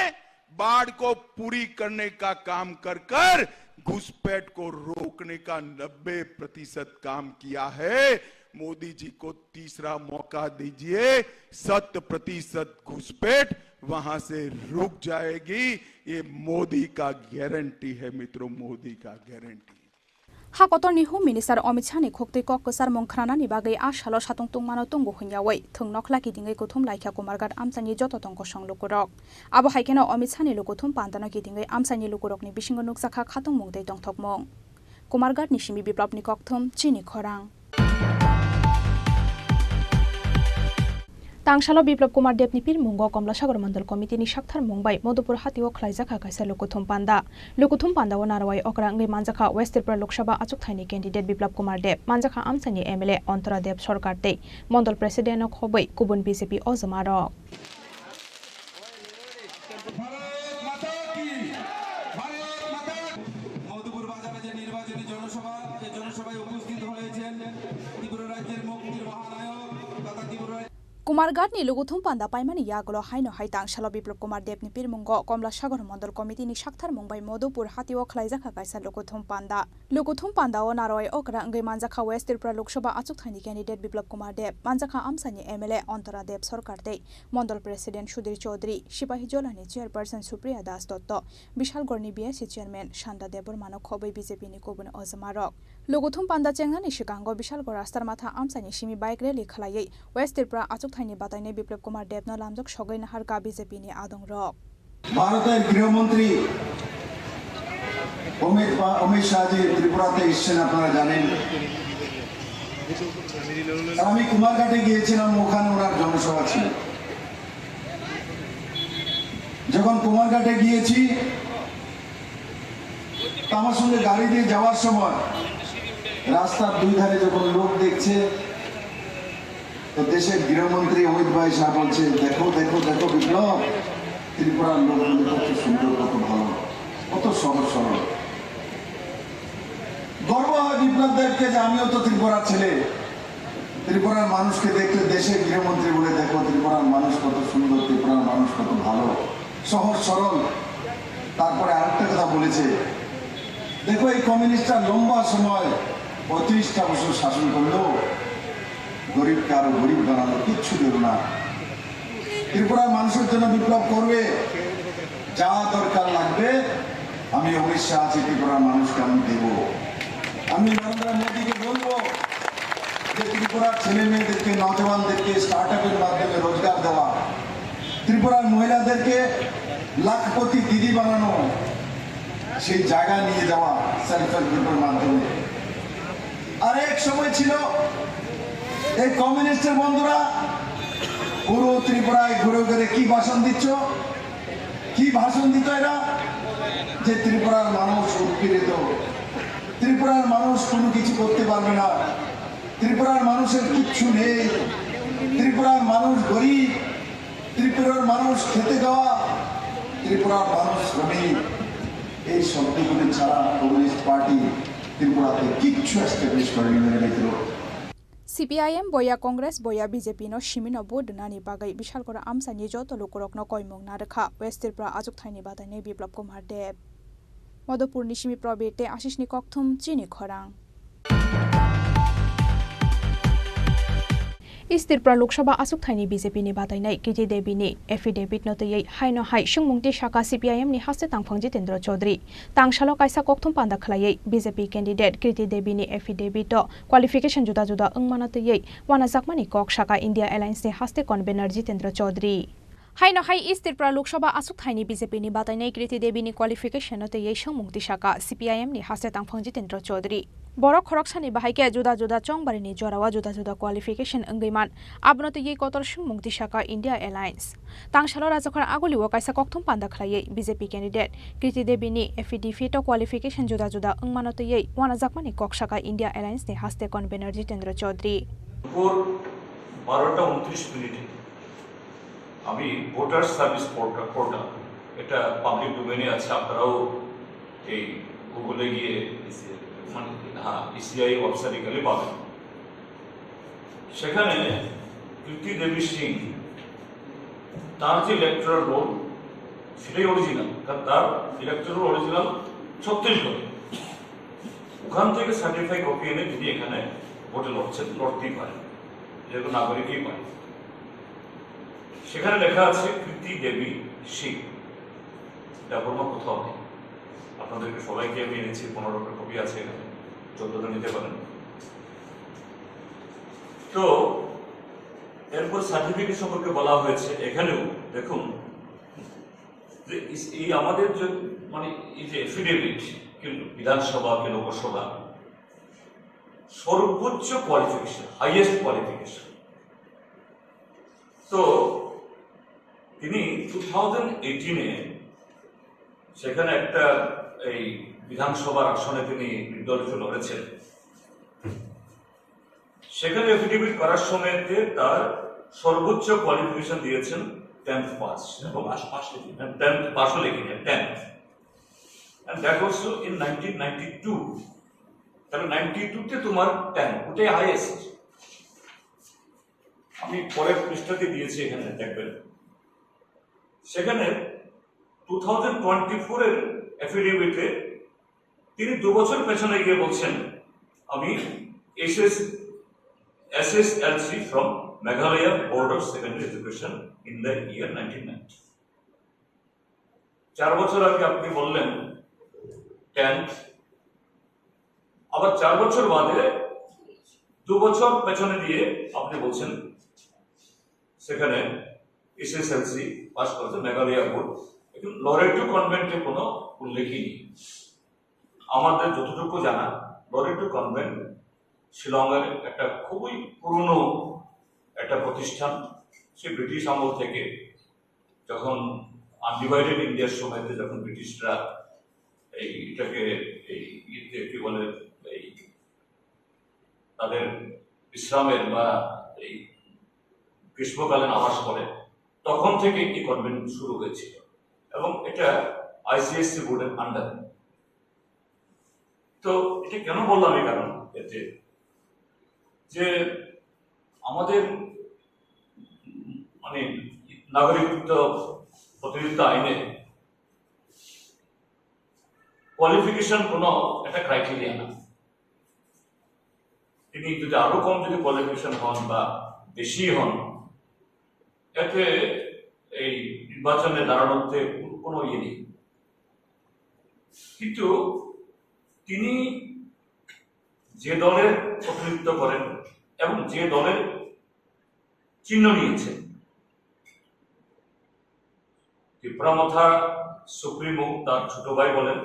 बाढ़ को पूरी करने का काम कर घुसपैठ को रोकने का 90% काम किया है। मोदी जी को तीसरा मौका दीजिए, 100% घुसपैठ वहां से रुक जाएगी। ये मोदी का गारंटी है मित्रों, मोदी का गारंटी। हाकतरनि होम मिनिस्टार अमित शाहनि खोक्तै कक कसार मंख्रानानि बागै आसालो साtung tungmano tongo hunyawai thungnok laki dingai kothum laikha kumargat amsani joto tongko songlukurok abo haikeno Amit शाहनि लोकोथुम पान्दानो ki dingai amsani lukurokni bisingo nukjaka khatung mungdei tongthokmung kumargat ni simi biplopni kokthum chini khorang तांगशालो Biplab Kumar देवनि पीर मुंगो कमला सागर मंडल कमिटिनि साक्थार मुंबाई मधुपुर हातिओ खलाइजाखा काइसा लोकोथुम पान्दा नारवाई अक्रांगै मानजाखा waste Tripura Lok Sabha आचुकथाइनि candidate Biplab Kumar देव मानजाखा आमसानि MLA अंतरा देव सरकार तै मंडल president खबै गुबुन BJP अजमारक कुमारघाटनि लोकोथुम पान्दा पाइमानि यागलो हाइनो high तांगशालो Biplab Kumar देवनि पीर मुंगो कमला सागर मंडल कमिटिनि साक्थार Mumbai Madhupur हातिओ खलाइजाखा काइसा लोकोथुम पान्दाओ नारवाई अक्रा अंगै मानजाखा waste Tripura Lok Sabha आचुकथाइनि candidate Biplab Kumar देव मानजाखा आमसानि MLA अंतरा देव सरकार तै मंडल president Sudhir Chaudhary सिपाही जोलानि chairperson Supriya दास Dutt विशालगढ़नि BSc chairman शान्ता देबरमानो खबै बीजेपीनि गुबुन अजमारक लोकोथुम पान्दा चेंगानि सिगांगो विशालगढ़ रास्तारमाथा आमसानि सिमी बाइक रैली खालायै वेस्ट त्रिपुरा आचुकथाइनि बातायनाय बिप्लब कुमार देवनो लामजोक सगै नाहारका बीजेपीनि आदंरक ভারতের গৃহমন্ত্রী অমিত শাহজি ত্রিপুরাতে এসেছেন আপনারা জানেন। আমি কুমারঘাটে গিয়েছিলাম, ওখানে ওনার জনসভা ছিল। যখন কুমারঘাটে গিয়েছি আমার সঙ্গে গাড়ি দিয়ে যাওয়ার সময় রাস্তার দুই ধারে যখন লোক দেখছে তো দেশের গৃহমন্ত্রী অমিত ভাই শাহ বলছে, দেখো দেখো দেখো বিপ্লব, ত্রিপুরার লোকগুলো কত সুন্দর, কত ভালো, কত সহজ সরল। গর্ব হয় বিপ্লবদেরকে যে আমিও তো ত্রিপুরার ছেলে। ত্রিপুরার মানুষকে দেখলে দেশের গৃহমন্ত্রী বলে, দেখো ত্রিপুরার মানুষ কত সুন্দর, ত্রিপুরার মানুষ কত ভালো, সহজ সরল। তারপরে আরেকটা কথা বলেছে, দেখো এই কমিউনিস্টরা লম্বা সময় 35টা বছর শাসন করলো, গরিবকে আরো গরিব বানালো, কিচ্ছু দিল না। ত্রিপুরার মানুষের জন্য বিপ্লব করবে, যা দরকার লাগবে আমি অমিত শাহ আছি, ত্রিপুরার মানুষকে আমি দেব। আমি নরেন্দ্র মোদীকে বলবো যে ত্রিপুরার ছেলে মেয়েদেরকে নজওয়ানদেরকে স্টার্ট আপের মাধ্যমে রোজগার দেওয়া, ত্রিপুরার মহিলাদেরকে লাখপতি দিদি বানানো, সেই জায়গা নিয়ে যাওয়া সেলফ হেল্প গ্রুপের মাধ্যমে। আর এক সময় ছিল এই কমিউনিস্টের বন্ধুরা পুরো ত্রিপুরায় ঘুরে ঘুরে কি ভাষণ দিচ্ছ, কি ভাষণ দিত এরা, যে ত্রিপুরার মানুষ উৎপীড়িত, ত্রিপুরার মানুষ কোনো কিছু করতে পারবে না, ত্রিপুরার মানুষের কিচ্ছু নেই, ত্রিপুরার মানুষ গরিব, ত্রিপুরার মানুষ খেতে দেওয়া, ত্রিপুরার মানুষ শ্রমিক। এই শব্দগুলি ছাড়া কমিউনিস্ট পার্টি ত্রিপুরাতে কিচ্ছু এস্টাবলিশ করেনি মেরে মিত্র। CPIM boya Congress boya BJP no shimino bod nani bagai bishal kora amsa ni joto lokorok no koimong narekha West Tripura ajuk thaini badai ne Biplop Kumar Deb Modopur ni shimi probete Ashish ni kokthum chini khorang East Tripura Lok Sabha asuk thaini BJP ni badai nai Kiti Devi ni affidavit no tei haino hai shungmungti shaka CPIM ni haste tangphang Jitendra Chaudhary tangshalo kaisa kokthum panda khlai BJP candidate Kiti Devi ni affidavit to qualification juda juda ungmana tei wana jakmani kok shaka India Alliance ni haste convener Jitendra Chaudhary Haino hai East Tripura Lok Sabha asuk thaini BJP ni badai nai Kiti Devi ni qualification no tei shungmungti shaka CPIM ni haste tangphang Jitendra Chaudhary Borok khoroksani bahaike juda juda chongbari ni jorawa juda juda qualification engaiman abnote ye kotor shungmungti shaka India Alliance tangshalo rajakhar aguli wo kaisa kokthum panda khlai BJP candidate Kiti Devi ni affidavit to qualification juda juda engmanote ye wana jakmani kok shaka India Alliance ni haste convener Jitendra Chaudhary দুপুর 12:29 আমি voter service portal এটা public ডোমেইনে আছে আপনারাও এই গুগলে গিয়ে ECI ওয়েবসাইটে গেলে পাবেন সেখানে কীর্তি দেবী সিং তার যে ইলেকট্রাল রোল সেটাই অরিজিনাল তার ইলেকট্রাল অরিজিনাল 36 করে ওখান থেকে সার্টিফাই কপি এনে তিনি এখানে ভোটে লড়তেই পারেন যেহেতু নাগরিকই পারে সেখানে লেখা আছে কীর্তি দেবী সিং এটা কোনো কোথাও নেই আপনাদেরকে সবাইকে আমি এনেছি 15টা কপি আছে এখানে 14টা নিতে পারেন তো এরপর সার্টিফিকেট সম্পর্কে বলা হয়েছে এখানেও দেখুন যে এই আমাদের যে মানে এই যে এফিডেভিট বিধানসভা কি লোকসভা সর্বোচ্চ কোয়ালিফিকেশন হাইয়েস্ট কোয়ালিফিকেশন তো তিনি 2018-এ সেখানে একটা এই বিধানসভার আসনে তিনি নির্দলীয় লড়েছেন সেখানে এফিডেভিট করার সময়তে তার সর্বোচ্চ কোয়ালিফিকেশন দিয়েছেন 10th পাস এবং 10th পাসও লিখিনি 10th and that also in 1992 তাহলে 92 তে তোমার 10 ওটাই হাইয়েস্ট আমি পরের পৃষ্ঠাতে দিয়েছি এখানে দেখবেন সেখানে 2024 এর এফিডেভিটে তিনি 2 বছর পেছনে গিয়ে বলছেন আমি SSLC from Meghalaya Board of Secondary Education in the year 1990 4 বছর আগে আপনি বললেন 10th আবার 4 বছর বাদে 2 বছর পেছনে দিয়ে আপনি বলছেন সেখানে SSLC পাস করেছে মেঘালয়া বোর্ড কিন্তু লরেটো কনভেন্টে কোনো উল্লেখই নেই আমাদের যতটুকু জানা লরেটো কনভেন্ট শিলংয়ের একটা খুবই পুরনো একটা প্রতিষ্ঠান সে ব্রিটিশ আমল থেকে যখন আনডিভাইডেড ইন্ডিয়ার সময়তে যখন ব্রিটিশরা এটাকে কি বলে এই তাদের বিশ্রামের বা এই গ্রীষ্মকালীন আবাস করে তখন থেকে এই কনভেন্ট শুরু হয়েছিল এবং এটা আইসিএসসি বোর্ডের আন্ডারে তো এটা কেন বললাম এই কারণ এতে যে আমাদের মানে নাগরিকত্ব প্রতিনিধিত্ব আইনে কোয়ালিফিকেশন কোনো একটা ক্রাইটেরিয়া না তিনি যদি আরো কম যদি কোয়ালিফিকেশন হন বা বেশি হন এতে এই নির্বাচনে দাঁড়ানোতে কোনো ইয়ে নেই কিন্তু তিনি যে দলের প্রতিনিধিত্ব করেন এবং যে দলের চিহ্ন নিয়েছেন। তীব্রামথা সুপ্রিমো তার ছোট ভাই বলেন,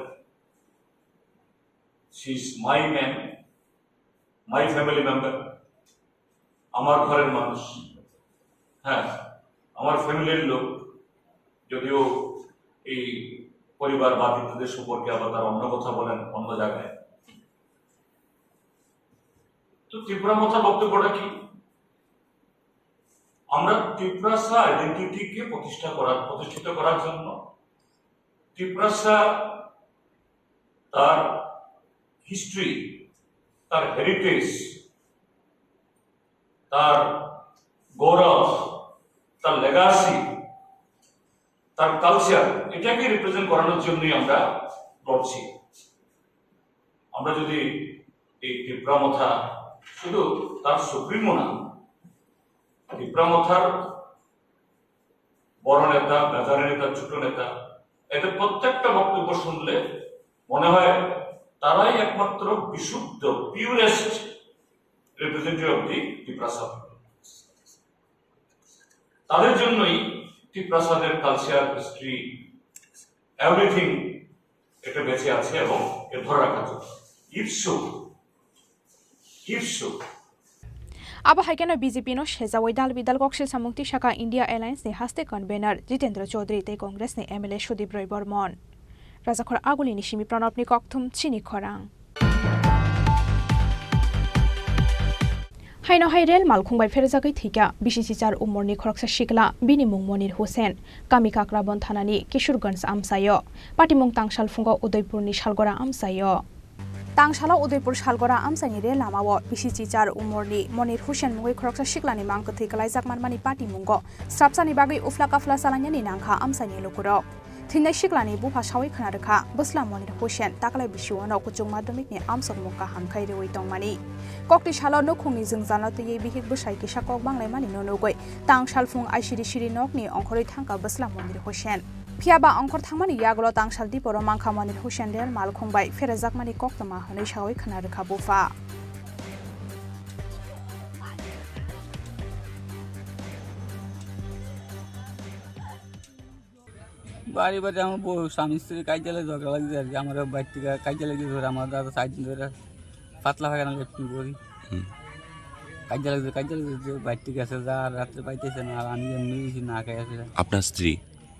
she is my man, my family member, আমার ঘরের মানুষ। হ্যাঁ, আমার ফ্যামিলির লোক, যদিও এই পরিবার বাদিতদের সম্পর্কে আবার তার অন্য কথা বলেন অন্য জায়গায়। তো তীব্রামথা বক্তব্যটা কি? আমরা ত্রিপুরাসা আইডেন্টিটিকে প্রতিষ্ঠিত করার জন্য ত্রিপুরাসা তার হিস্ট্রি, তার হেরিটেজ, তার গৌরব, তার লেগাসি, তার কালচার, এটাকে রিপ্রেজেন্ট করানোর জন্যই আমরা লড়ছি। আমরা যদি এই তীব্রামথা শুধু তার সুপ্রিমো না, তীব্রামথার বড় নেতা, মেধারী নেতা, ছোট নেতা, এদের প্রত্যেকটা বক্তব্য শুনলে মনে হয় তারাই একমাত্র বিশুদ্ধ, পিউরেস্ট রিপ্রেজেন্টেটিভ অফ দি ত্রিপ্রাসাদ। তাদের জন্যই ত্রিপ্রাসাদের কালচার, হিস্ট্রি, এভরিথিং এটা বেঁচে আছে এবং এর ধরে রাখার জন্য ইপসু Aba haikeno BJP no shezawai dal bidal kokshil samungti shaka India Alliance ne haste convener Jitendra Chaudhary te Congress ne MLA Sudip Roy Bormon Rajakhor Aguli ni Simi Pranab ni kokthum chini khorang Haino Hairel Malkhungbai Ferjagai thika BCC4 umorni khoroksa shikla bini mung Monir Hussein Kamika Krabon thanani Kishorganj amsayo Patimung Tangshal fungo Udaipur ni Shalgora amsayo Tangshala Udaipur Shalgora amsani re lamao BCC4 umorni Monir Hussein mungoi khoroksa shiklani mangkathi kalaijak manmani party mungo strapsani bagai ufla kafla salanyani nangkha amsani lokuro Thinai shiklani bufa shawai khanarkha Busla Monir Hussein taklai bishuano kuchung madhyamik ni amsok mukha hamkhai rewi tongmani Kokti shalo nokhungni jingjana tuyei bihik busai ki sakok banglai mani nonogoi Tangshal fung aishiri shiri nokni ongkhoroi thangka Busla Monir Hussein Phiaba ongkhor thangmani yaglo Tangshal diporo mangkha Monir Hussein der malkhungbai ferejakmani koktama honoi shawai khanarkha bufa বাড়ি বাড়ি আমার বউ স্বামী স্ত্রী কাজে ঝগড়া লাগছে আর কি আমার বাড়ি থেকে কাজে লেগে ধরে আমার দাদা 4 দিন ধরে পাতলা হয়ে গেল লেফটিং করি কাজে লাগছে বাড়ি থেকে আসে যা রাত্রে পাইতেছে না আর আমি এমনি না খাই আসে আপনার স্ত্রী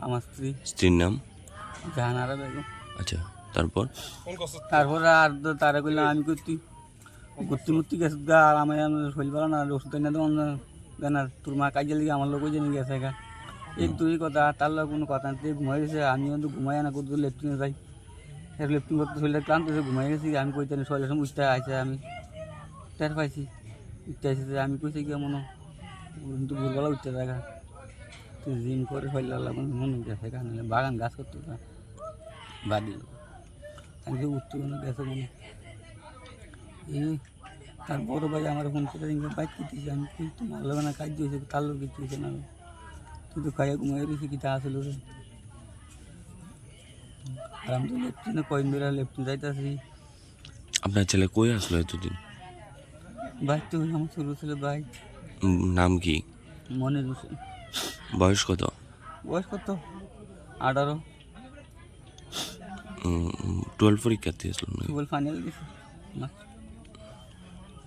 আমার স্ত্রীর নাম জাহানারা বেগম আচ্ছা তারপর আর তারা কইলাম আমি করতে গেছে আর আমি শরীর ভালো না ওষুধ এনে দেন আর তোর মা কাজে লেগে আমার লোক জেনে গেছে একা এক দুই কথা তার লোক কোনো কথা না ঘুমাই গেছে আমি কিন্তু ঘুমাই না কোথাও লেফটিনে যাই লেফটিন করতে শরীরে ক্লান্ত হয়েছে ঘুমাই গেছি আমি কইতে শরীরের সময় উঠতে আসে আমি টের পাইছি উঠতে আসে আমি কইছি কি মনে কিন্তু ভোরবেলা উঠতে দেখা তুই জিম করে শরীর মনে গেছে কারণে বাগান গাছ করতে বাদ দিল আমি উঠতে গেছে মনে এই তার বড় ভাই আমার ফোন করে বাইক দিতেছে আমি তোমার লোক না কাজ দিয়েছে তার লোক কিছু হয়েছে না তুই তো খাইয়া ঘুমাই রয়েছি কিটা আসলো রে আর আমি তো লেফটিনে কয়েন ধরে লেফটিন যাইতেছি আপনার ছেলে কই আসলো এতদিন বাইক তো আমার ছোট ছেলে বাইক নাম কি মনির হোসেন বয়স কত 18 12 পরীক্ষা দিয়েছিল ফাইনাল দিয়েছে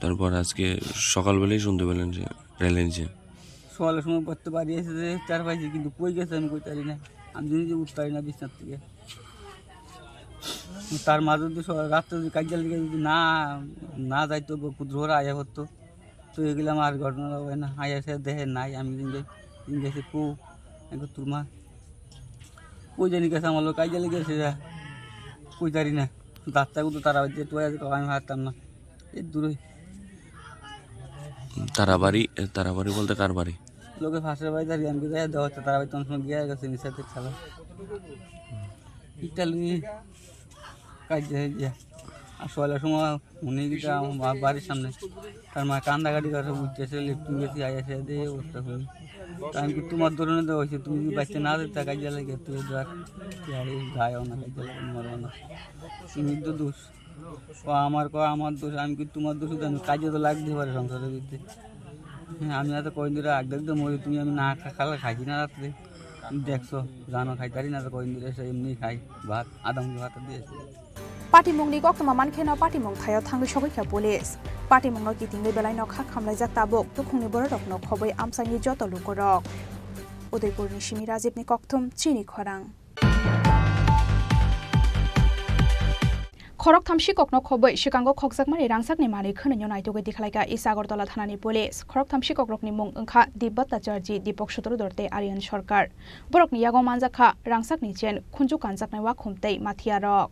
তারপর আজকে সকালবেলায় শুনতে পেলেন যে রেল ইঞ্জিন সকালের সময় পড়তে পারি এসে যে 4 পাইছি কিন্তু কই গেছে আমি কই পারি না আমি যদি উঠতে পারি না বিছনার থেকে তার মাঝে যদি রাত্রে যদি কাজে লেগে যদি না যাইতো ক্ষুদ্র আয়া হতো তো এগুলো আমার ঘটনা হয় না আয়া সে দেখে নাই আমি গেছি একটু তোর মা কই জানি গেছে আমার লোক কাজে লেগেছে কই পারি না ডাক্তার তো তারা যে তো আমি হারতাম না এর দূরে তারা বাড়ি বলতে কার বাড়ি লোকে ফাঁসের বাড়ি দাঁড়িয়ে আমি যাই দেওয়া হচ্ছে তারা বাড়ি তখন সময় গিয়ে গেছে নিশাতে খেলা ইটা লুই কাজে গিয়া আর সকালের সময় উনি গিয়ে আমার বাড়ির সামনে তার মা কান্দাকাটি করে উঠতেছে লিফটিং গেছি আইসে দিয়ে অবস্থা করি আমি তোমার ধরনে দেওয়া হয়েছে তুমি যদি বাচ্চা না দিতে কাজে লাগে তুই গায়েও না কাজে লাগে মরবো না তুমি তো দোষ ও আমার দোষ, আমি কি তোমার দোষ? আমি কাজে তো লাগতে পারে সংসারের ভিতরে। হ্যাঁ, আমি এত কদিন ধরে একদম মরি, তুমি আমি না খালা খাইছি না রাত্রে, তুমি দেখছো জানো খাইতারি না, তো কদিন ধরে এসে এমনি খাই ভাত, আদামকে ভাত দিয়েছে। পাটিমুংনি কক্তমা মানখেনা পাটিমুং থায়াव थांगै सगैखा पुलिस पाटिमुंनो किथिंनि बेलायनो खा खामलायजाक ताबुक दुखुंनि बररकनो खबै आमसानि जत लुकरक उदयपुरनि सिमी राजीबनि कक्थुम चिनि खरां खरक थामसि कक्नो खबै सिकांगो खकजाकमानि रांसाकनि मानि खोनैनो नायतुगै दिखलायगा इस आगरतला थानानि पुलिस खरक थामसि कक्रकनि मुं ओंखा दिब्बता चार्जी दीपक सूत्रधरते आर्यन सरकार बरकनि यागो मानजाखा रांसाकनि चेन खुंजु कानजाकनाय वा खुमतै माथियारक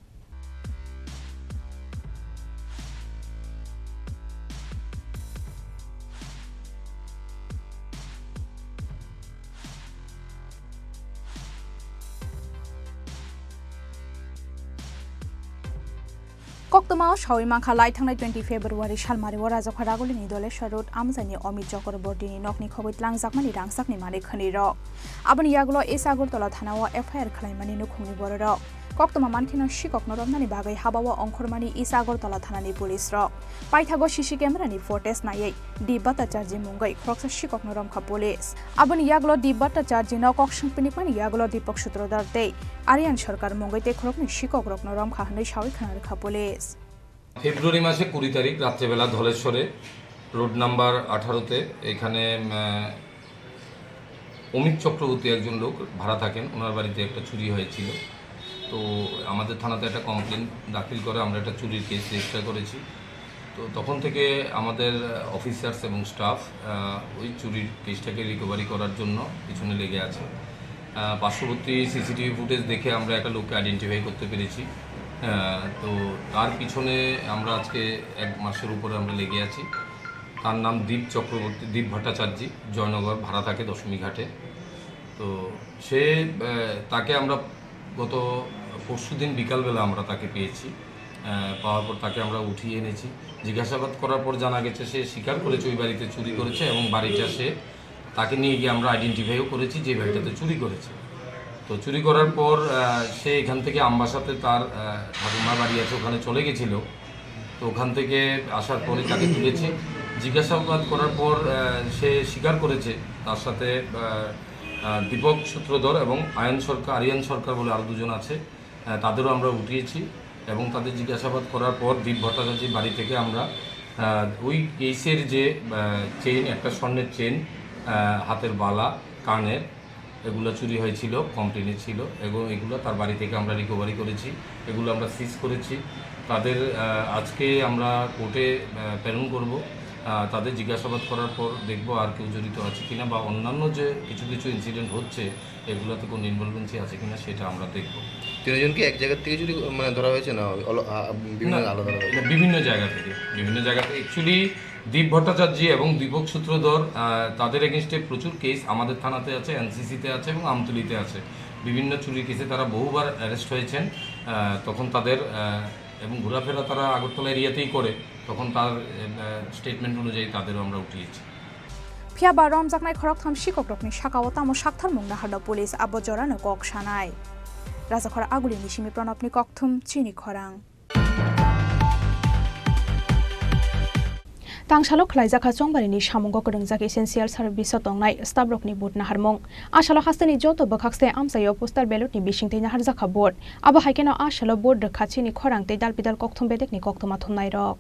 कक्तमाव सावै मांखा लाई थांनाय 20 फेब्रुवारि सालमारिव राजाखा रागुलिनि दलेश्वर रोड आमजानि अमित चक्रबर्तीनि नखनि खबै लांजाकमानि रांसाकनि मानि खनिरक आबनि यागुलो एस आगरतला थानाव एफआईआर खालामनानि नुखुंनि बररक कक्तमा मानखिनो शिककनो रमनानि बागै हाबाव अंखरमानि इस आगरतला थानानि पुलिस रक पाइथागो सीसी कैमेरानि फुटेज नायै दिब्बता चार्जी मुंगै खरकसा शिककनो रमखा पुलिस आबनि यागुलो दिब्बता चार्जी न कक्संपिनिकमानि यागुलो दीपक सूत्रधरते आर्यन सरकार मुंगै ते खरकनि शिकक रकनो रमखा हनै सावै खानारखा पुलिस ফেব্রুয়ারি মাসে 20 তারিখ রাত্রেবেলা ধলেশ্বরে রোড নাম্বার 18-তে এখানে অমিত চক্রবর্তী একজন লোক ভাড়া থাকেন, ওনার বাড়িতে একটা চুরি হয়েছিল। তো আমাদের থানাতে একটা কমপ্লেন দাখিল করে আমরা একটা চুরির কেস রেজিস্টার করেছি। তো তখন থেকে আমাদের অফিসার্স এবং স্টাফ ওই চুরির কেসটাকে রিকভারি করার জন্য পিছনে লেগে আছে। পার্শ্ববর্তী সিসিটিভি ফুটেজ দেখে আমরা একটা লোককে আইডেন্টিফাই করতে পেরেছি। তো তার পিছনে আমরা আজকে 1 মাসের উপরে আমরা লেগে আছি। তার নাম দীপ চক্রবর্তী, দীপ ভট্টাচার্যী, জয়নগর, ভাড়া থাকে দশমী ঘাটে। তো সে তাকে আমরা গত পরশুদিন বিকালবেলা আমরা তাকে পেয়েছি। পাওয়ার পর তাকে আমরা উঠিয়ে এনেছি। জিজ্ঞাসাবাদ করার পর জানা গেছে সে স্বীকার করেছে ওই বাড়িতে চুরি করেছে এবং বাড়িটা সে তাকে নিয়ে গিয়ে আমরা আইডেন্টিফাইও করেছি যে বাড়িটাতে চুরি করেছে। তো চুরি করার পর সে এখান থেকে আমবাসাতে তার ঠাকুমার বাড়ি আছে ওখানে চলে গেছিল। তো ওখান থেকে আসার পরে তাকে তুলেছি। জিজ্ঞাসাবাদ করার পর সে স্বীকার করেছে তার সাথে দীপক সূত্রধর এবং আরিয়ান সরকার বলে আরও দুজন আছে, তাদেরও আমরা উঠিয়েছি এবং তাদের জিজ্ঞাসাবাদ করার পর দীপ ভট্টাচার্যের বাড়ি থেকে আমরা ওই কেসের যে চেইন, একটা স্বর্ণের চেন, হাতের বালা, কানের, এগুলো চুরি হয়েছিল, কমপ্লেনে ছিল এবং এগুলো তার বাড়ি থেকে আমরা রিকভারি করেছি। এগুলো আমরা সিজ করেছি। তাদের আজকে আমরা কোর্টে প্রেরণ করব। তাদের জিজ্ঞাসাবাদ করার পর দেখব আর কেউ জড়িত আছে কিনা বা অন্যান্য যে কিছু কিছু ইনসিডেন্ট হচ্ছে এগুলোতে কোনো ইনভলভেন্সি আছে কিনা সেটা আমরা দেখব। তিনজন কি এক জায়গা থেকে চুরি মানে ধরা হয়েছে না বিভিন্ন আলাদা বিভিন্ন জায়গা থেকে অ্যাকচুয়ালি দীপ ভট্টাচার্য এবং দীপক সূত্রধর তাদের এগেনস্টে প্রচুর কেস আমাদের থানাতে আছে, এনসিসিতে আছে এবং আমতলিতে আছে। বিভিন্ন চুরির কেসে তারা বহুবার অ্যারেস্ট হয়েছেন। তখন তাদের এবং ঘোরাফেরা তারা আগরতলা এরিয়াতেই করে, তখন তার স্টেটমেন্ট অনুযায়ী তাদেরও আমরা উঠিয়েছি। फियाबा रमजाकनाय खरक थामसि कक्रकनि साकाव तामो साक्थार मुंना हारदा पुलिस आबजरानो कक सानाय राजाखर आगुलिनि सिमी प्रणबनि कक्थुम चिनि खरां तांसालो खलाइजाखा चंबारिनि सामुंग गोरोंजाक एसेन्सियेल सार्भिस तंनाय स्टाफ रकनि बुट नाहारमुं आसालो हास्तेनि जत बखाक्सते आमसायो पोस्टाल बेलटनि बिसिंथै नाहारजाखा बोर्ड आबो हाइकेनो आसालो बोर्ड रखाचिनि खरांते दालपिदाल कक्थुम बेदेकनि कक्थुमा थुमनाय रक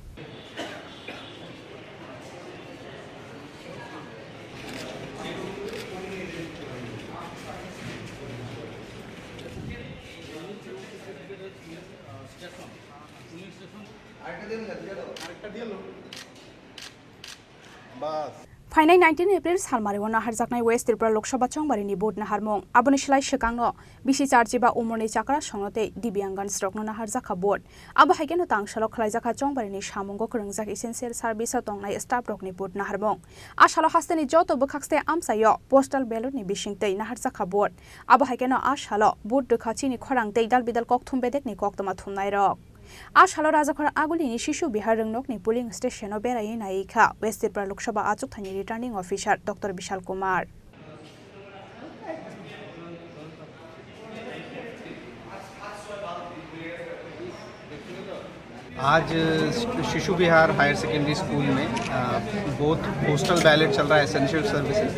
फाइनाय 19 एप्रिल सालमारिव नाहारजाकनाय वेस्ट त्रिपुरा लोकसभा चंबारिनि बोर्ड नाहारमुं आबोनि सिलाय सिकांनो बिसि चार्जी बा उमरनि चाकरा संगते दिव्यांगान स्ट्रकनो नाहारजाखा बोर्ड आबो हाइकेनो तांसालो खलाइजाखा चंबारिनि सामुंगो गोरोंजाक एसेन्सियेल सार्भिस तंनाय स्टाफ रकनि बोर्ड नाहारमुं आसालो हास्तेनि जत बखाक्सते आमसायो पोस्टाल बेलटनि बिसिंथै नाहारजाखा बोर्ड आबो हाइकेनो आसालो बोर्ड दोखाचिनि खरांतै दालबिदाल कक्थुम बेदेकनि कक्तमा थुमनाय रक आसालो राजाखर आगुलिनि शिशु बिहार रंनकनि पुलिंग स्टेशनाव बेरायै नायैखा वेस्ट त्रिपुरा लोकसभा आचुकथानि returning officer doctor Vishal Kumar आज Shishu Vihar higher secondary school में बोथ पोस्टल बैलेट चल रहा है एसेंशियल सर्विसेज,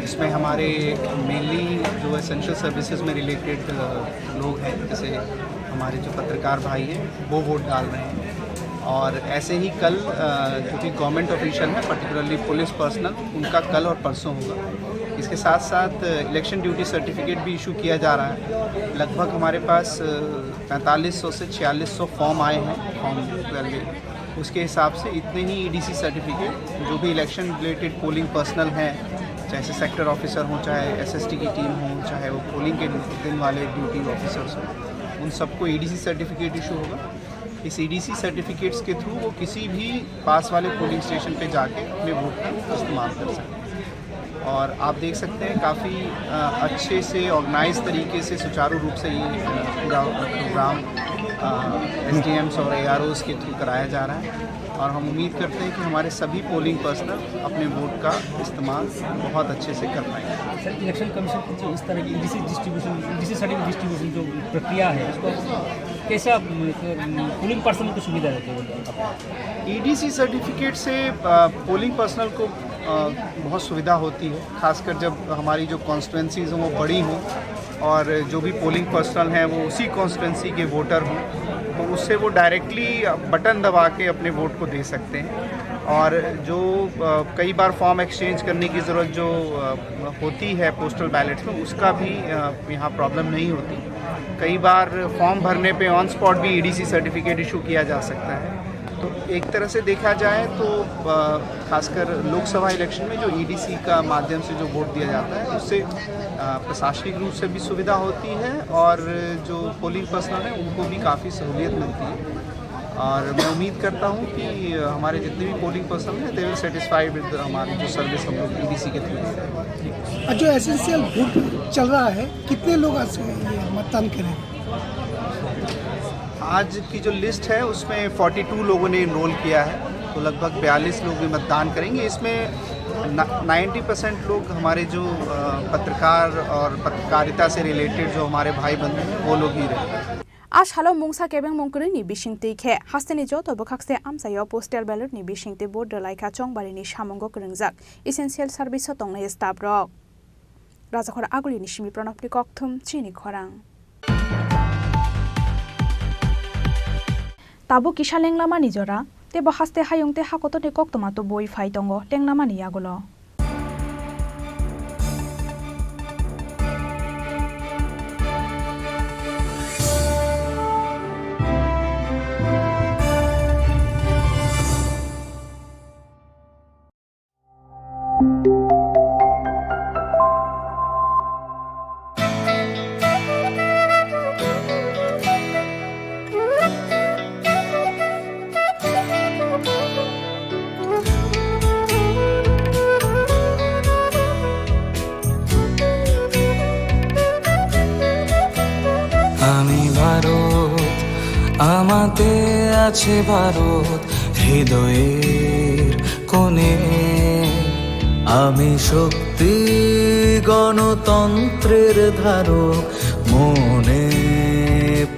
जिसमें हमारे मेनली जो एसेंशियल सर्विसेज में रिलेटेड लोग हैं, जैसे हमारे जो पत्रकार भाई हैं वो वोट डाल रहे हैं। और ऐसे ही कल जो कि गवर्नमेंट ऑफिशियल है, पर्टिकुलरली पुलिस पर्सनल, उनका कल और परसों होगा। इसके साथ साथ इलेक्शन ड्यूटी सर्टिफिकेट भी इशू किया जा रहा है। लगभग हमारे पास 4500 से 4600 फॉर्म आए हैं फॉर्म 12। उसके हिसाब से इतने ही EDC सर्टिफिकेट जो भी इलेक्शन रिलेटेड पोलिंग पर्सनल हैं, चाहे सेक्टर ऑफिसर हों, चाहे SST की टीम हो, चाहे वो पोलिंग के दिन वाले ड्यूटी ऑफिसर्स हों, उन सबको EDC सर्टिफिकेट इशू होगा। इस EDC सर्टिफिकेट्स के थ्रू वो किसी भी पास वाले पोलिंग स्टेशन पे जाके अपने वोट का इस्तेमाल कर सकते हैं। और आप देख सकते हैं काफ़ी अच्छे से ऑर्गेनाइज तरीके से सुचारू रूप से ये पूरा प्रोग्राम SDMs और AROs के थ्रू कराया जा रहा है। और हम उम्मीद करते हैं कि हमारे सभी पोलिंग पर्सनल अपने वोट का इस्तेमाल बहुत अच्छे से कर पाएंगे। सर, इलेक्शन कमीशन की जो इस तरह की EDC सर्टिफिकेट डिस्ट्रीब्यूशन जो प्रक्रिया है, उसको कैसा पोलिंग पर्सनल को सुविधा रहती है? EDC सर्टिफिकेट से पोलिंग पर्सनल को बहुत सुविधा होती है, खासकर जब हमारी जो कॉन्स्टिट्यूंसीज़ हों वो बड़ी हों और जो भी पोलिंग पर्सनल हैं वो उसी कॉन्स्टिट्यूंसी के वोटर हों, तो उससे वो डायरेक्टली बटन दबा के अपने वोट को दे सकते हैं। और जो कई बार फॉर्म एक्सचेंज करने की ज़रूरत जो होती है पोस्टल बैलेट्स में, उसका भी यहाँ प्रॉब्लम नहीं होती। कई बार फॉर्म भरने पे ऑन स्पॉट भी EDC सर्टिफिकेट इशू किया जा सकता है। तो एक तरह से देखा जाए तो खासकर लोकसभा इलेक्शन में जो EDC का माध्यम से जो वोट दिया जाता है, उससे प्रशासनिक रूप से भी सुविधा होती है और जो पोलिंग पर्सनल हैं उनको भी काफ़ी सहूलियत मिलती है। और मैं उम्मीद करता हूँ कि हमारे जितने भी पोलिंग पर्सनल हैं दे विल सेटिस्फाई विद हमारी जो सर्विस हम लोग EDC के थ्रू दे रहे हैं। जो एसेंशियल वोट चल रहा है, कितने लोग आज मतदान करें? आज की जो लिस्ट है उसमें 42 लोगों ने इनरोल किया है, तो लगभग 42 लोग भी मतदान करेंगे। इसमें 90% लोग हमारे जो पत्रकार और पत्रकारिता से रिलेटेड जो हमारे भाई बंधु हैं वो लोग ही रहे। आज हालो मुंगसा केबें मुंगकुरिनि बिसिंगति खे हास्तेनि जतो बखाक्से आमसायाव पोस्टल बैलेटनि बिसिंगति बोर्ड लाइखा चंगबारिनि सामंग गरंगजाक एसेंशियल सर्विस तंगनाय स्टाफ रक राजाखर आगुलिनि सिमि प्रणबनि कक्थुम चिनि खरां ताबो किसा लेंलामा निजरा तेबो हास्ते हायंगते हाकतनि कक्तमातो बय फाइ दंग लेंलामानि आगुलो আমাতে আছে ভারত হৃদয়ের কোণে আমি শক্তি গণতন্ত্রের ধারক মনে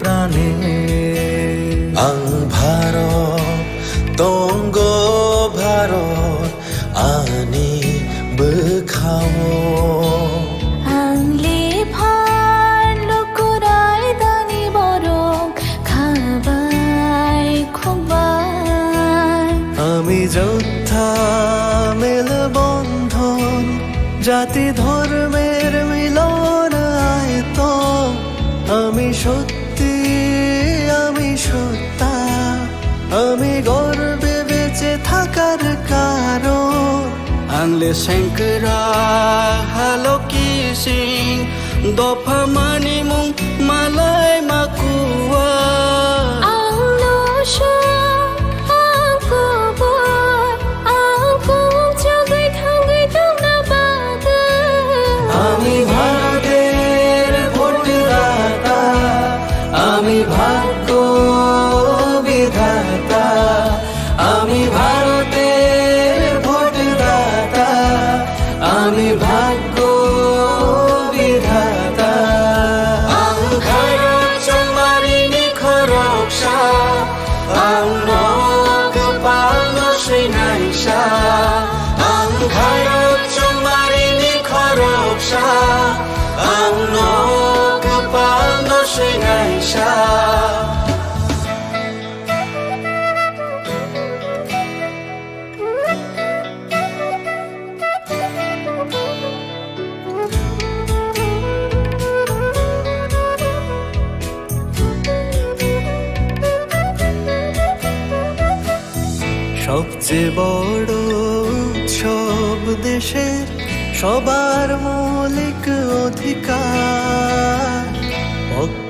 প্রাণে ভারত তঙ্গ ভারত আনি বখাও আমি যোদ্ধা মেল বন্ধন জাতি ধর্মের মিলন আয়তন আমি সত্যি আমি সত্তা আমি গর্বে বেঁচে থাকার কারণ আনলে শঙ্করা হালো কি সিং দফা মানি মুং মালাই মাকুয়া আমি ভারতের ভোটদাতা আমি ভাগ্য বিধাতা আমি ভারতের ভোটদাতা আমি ভাগ্য বিধাতা ভারত আশা সবচেয়ে বড় উৎসব দেশের সবার মৌলিক অধিকার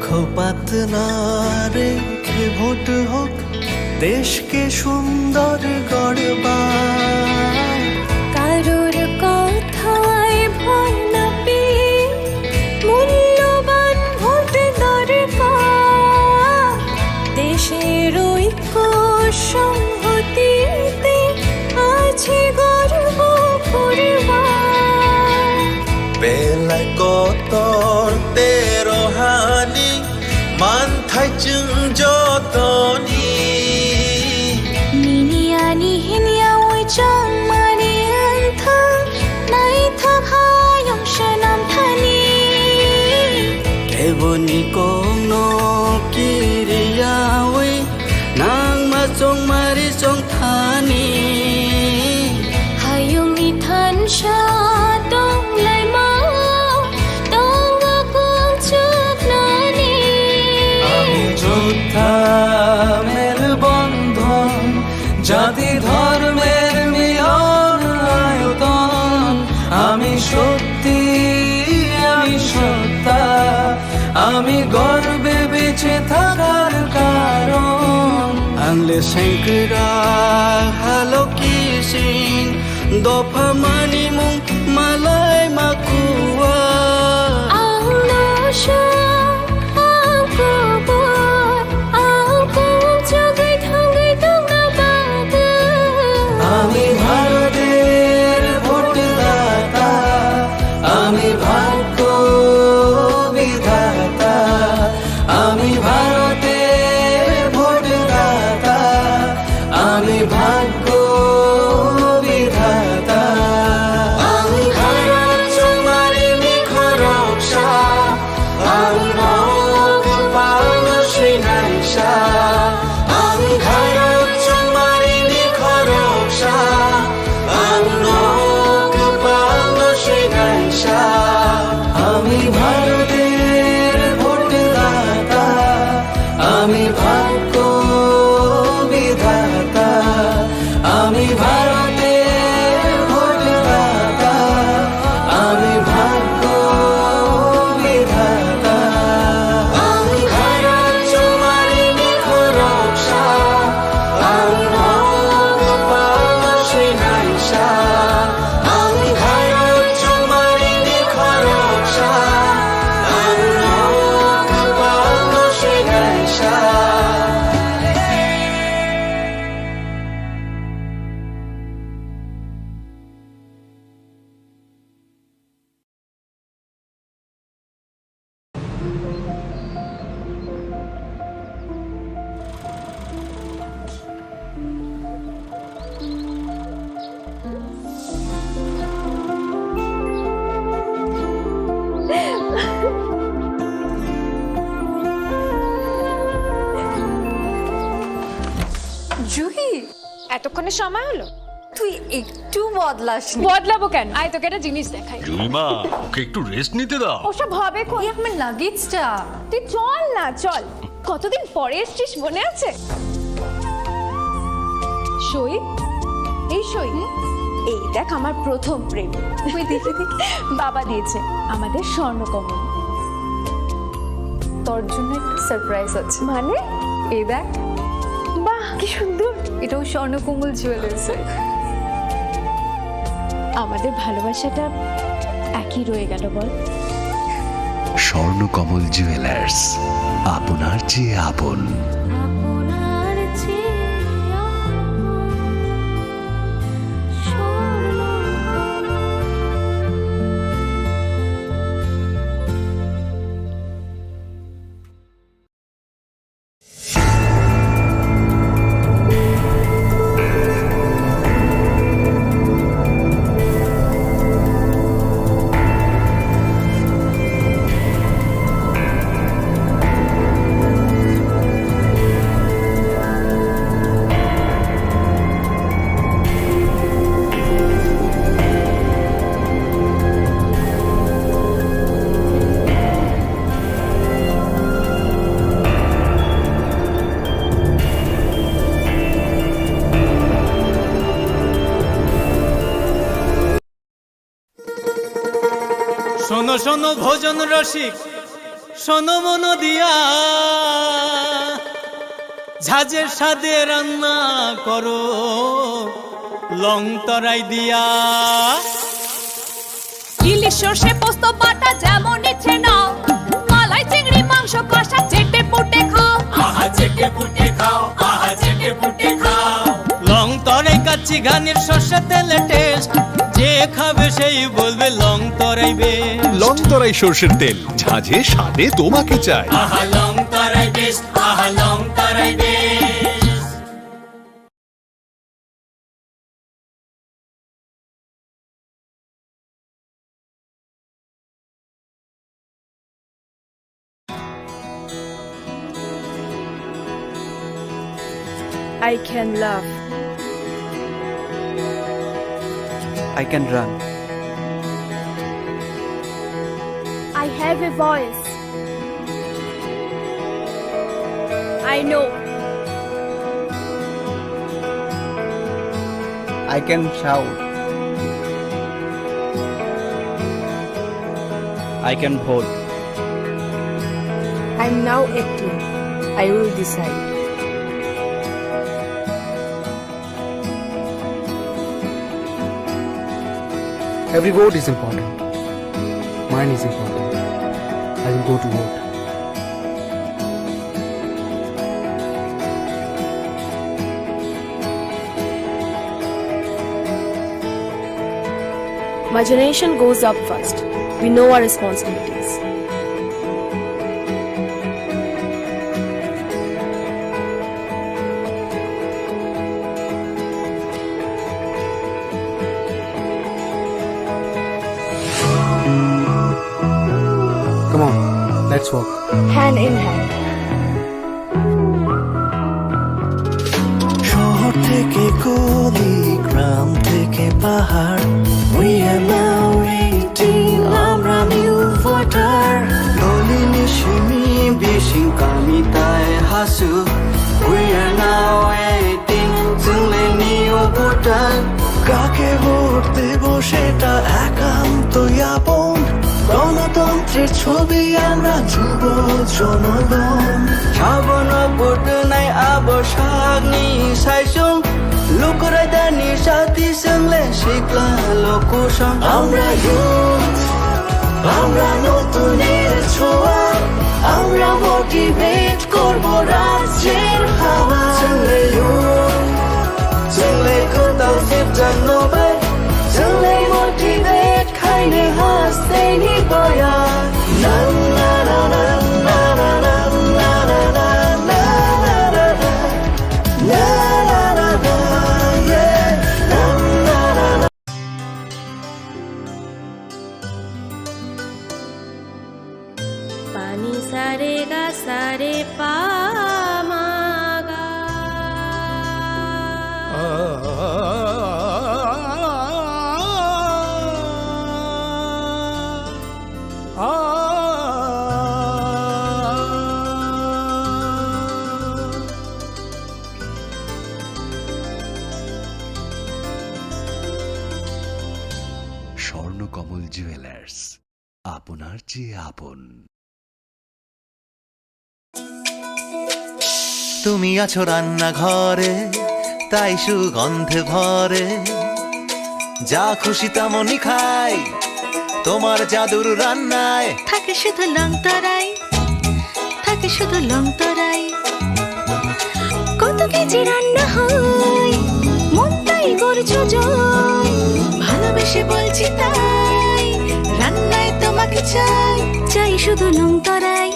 পক্ষপাত না রেখে ভোট হোক দেশকে সুন্দর গড়বার কারোর কথায় ভয় না পেয়ে মূল্যবান ভোট দরকার দেশের ঐক্য সংহতিতে আছে গর্ব করবার বেলায় কত তেরোহানি মান থাইচুং যতনি নিনিয়ানি হিনিয়া ওই চাং মানি আন্থা নাই থাকায়ং শানাম থানি কেবনি কোনো কিরিয়াওই নাং মাচং মারি চং থানি হায়ুং ইথান সা দং লাই মা দং আকুং চুক নানি আমি যোদ্ধা মেল বন্ধন জাতি ধর্মের মিলন আয়তন আমি শক্তি আমি সত্তা আমি গর্বে বেঁচে থাকার কারণ আংলে শঙ্করা হ্যালো কিসিং দফা মানি মুং মালাই মাকুয়া আমি ভারতের ভোটদাতা আমি ভাগ্য বিধাতা আমি ভারতের ভোটদাতা আমি ভাগ্য বিধাতা আমি ভারত তোমারি নিখরক্ষা আমি ভগবান শ্রীনাইশা আমি ভারত তোমারি নিখরক্ষা আমি ভগবান শ্রীনাইশা আমি ভারতের ভোটদাতা আমি ভাগ্য বিধাতা আমি ভারতের ভোটদাতা আমি ভাগ্য বিধাতা আমি ভারত তোমারি নিখরক্ষা আমি ভগবান শ্রীনাইশা আমি ভারত তোমারি নিখরক্ষা আমি ভগবান শ্রীনাইশা জুহি এতক্ষণে সময় হলো তুই একটু বদলাস বদলাবো কেন আয় তোকে একটা জিনিস দেখাই জুইমা ওকে একটু রেস্ট নিতে দাও ওসব হবে কোন আমার লাগেজটা তুই চল না চল কতদিন পরে এসছিস মনে আছে সই এই সই এই দেখ আমার প্রথম প্রেম তুই দেখে দেখ বাবা দিয়েছে আমাদের স্বর্ণকমল তোর জন্য একটা সারপ্রাইজ আছে মানে এই দেখ বাহ কি সুন্দর এটাও স্বর্ণকমল জুয়েলার্স আমাদের ভালোবাসাটা একই রয়ে গেল বল স্বর্ণকমল জুয়েলার্স আপনার চেয়ে আপন শোনো ভোজন রসিক শোনো মন দিয়া ঝাঁঝের সাদে রান্না করো লং তরাই দিয়া ইলিশ সর্ষে পোস্ত বাটা যেমন ইচ্ছে নাও মালাই চিংড়ি মাংস কষা চেটে পুটে খাও আহা চেটে পুটে খাও আহা চেটে পুটে খাও লং তরাই কাচ্চি ঘানির সর্ষে তেলে টেস্ট যে খাবে সেই বলবে লং তরাই বেশ লং তরাই সর্ষের তেল ঝাঁঝে স্বাদে তোমাকে চাই আহা লং তরাই বেশ আহা লং তরাই বেশ I can love. I can run. I have a voice. I know. I can shout. I can hold. I'm now 18. I will decide. Every vote is important. Mine is important. I will go to vote. My generation goes up first. We know our responsibilities. Come on, let's walk. Hand in hand. শহর থেকে গলি, গ্রাম থেকে পাহাড়, we are now 18, আমরা new voter. Nalini Simi বিশিং কামিতায় Hasu, we are now 18, চলে new voter. কাকে vote দেব সেটা একান্তই আপন, গণতন্ত্রের ছবি আমরা যুব জনগণ। শ্রাবণ ভোট নাই আবসাগ নি সাইসুং, লোকরা দানি সাথী সঙ্গে শিখলা লোকসং। আমরা ইউথ, আমরা নতুনের ছোঁয়া, আমরা মোটিভেট করব রাজ্যের হাওয়া। চলে ইউথ, চলে কোথাও শিবজান্নবাই, চলে মোটিভেট খাইনে হাসতে নিবয়া। না না না না না না না না না না না না না না yeah na na na na। পানি সারে গা সারে পা মা গা স্বর্ণকমল জুয়েলার্স, আপনার চেয়ে আপন। তুমি আছো রান্নাঘরে, তাই সুগন্ধে ভরে, যা খুশি তেমনই খাই তোমার জাদুর রান্নায়। থাকে শুধু লং তরাই, থাকে শুধু লং তরাই, কত কেজি রান্না হয় মনটাই করছো জয়, ভালোবেসে বলছি তাই রান্নায় তোমাকে চাই, চাই শুধু লং তরাই,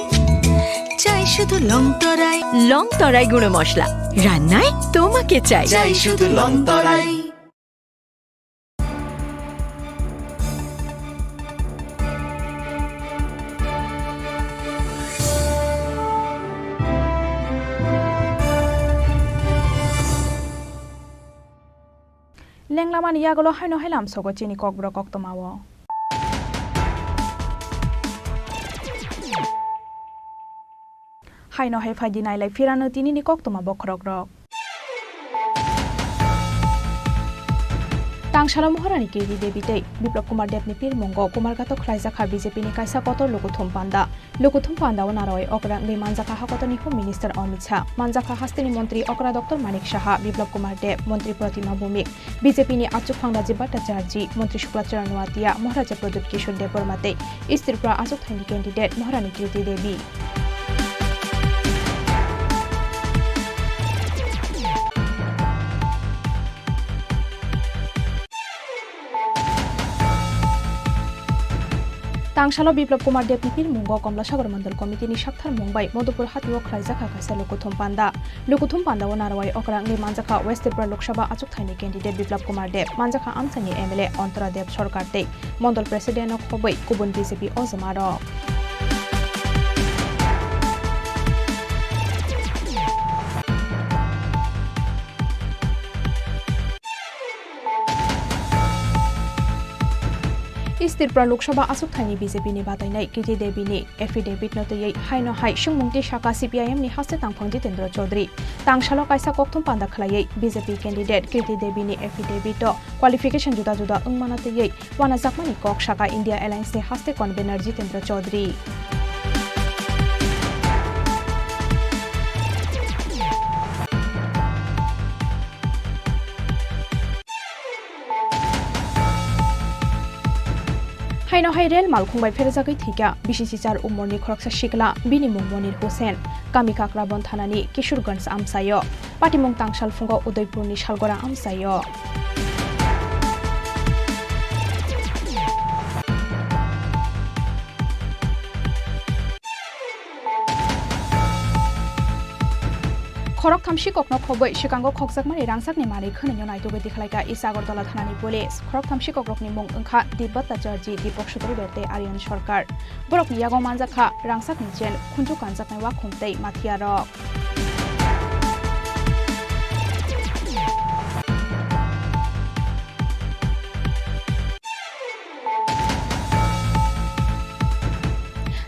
চাই শুধু লং তরাই, লং তরাই গুঁড়ো মশলা রান্নায় তোমাকে চাই, চাই শুধু লং তরাই। লেংলামান ইয়াগুলো হয় নহেলাম সগো চিনি ককব্র কক্তমাও হাই নহে ফাইদি নাইলাই ফিরানো তিনিনি কক্তমা বখরক rock Tangshala Moharani Kiri Debite, Biplop Kumar Depni Pirmongo, Kumargato Kraizaka BJP ni Kaisa Kotor Lokuthum Panda, Lokuthum Panda Wanaroi, Okra Ngi Manjaka Hakotoni Home Minister Amit Shah, Manjaka Hastini Montri Okra Dr. Manik Shaha, Biplop Kumar Deb, Montri Pratima Bhumik, BJP ni Achuk Phangdaji Bhattacharjee, Montri Shukla Charan Watia, Maharaja Pradut Kishore Debormate, East Tripura Achuk Thaini candidate Moharani Kiri Devi. Tangshala Biplop Kumar Deb Nipir Mungo Komla Sagar Mandal Committee ni Shakthar Mumbai Madhupur Hatiwa Kraizaka Kaisa Lokuthum Panda Wanarwai Okra Ngi Manjaka West Tripura Lok Sabha Achuk Thaini candidate Biplop Kumar Deb Manjaka Amsani MLA Antara Deb Sarkar Tei Mandal President of Khoboi Kubun BJP Ozamaro East Tripura Lok Sabha Achuk Thaini BJP ni batainai Kirti Devi ni affidavit no tei haino hai Shungmungti Shaka CPIM ni haste Tangphong Jitendra Chaudhary Tangshala Kaisa Kokthum Panda khlai BJP candidate Kirti Devi ni affidavit to qualification juda juda ungmana tei wana jakmani kok Shaka India Alliance ni haste convener Jitendra Chaudhary Haino hai rel malkhungbai pherjagai thika BCC char umorni khoroksa shikla binimung Monir Hussain Kami Kakrabon thanani Kishorganj amsayo Patimung Tangshal fungo Udaipurni Shalgora amsayo Khorok thamsi kokno khoboi shikango khokjakmani rangsakni mari khonino naitugoi dikhlaika Isagartala thanani police khorok thamsi kokrokni mung ongkha Deep Bhattacharjee Deepak Sudhari Berte Aryan Sarkar borokni yago manjakha rangsakni chen khunju kanjaknai wa khumtei mathiarok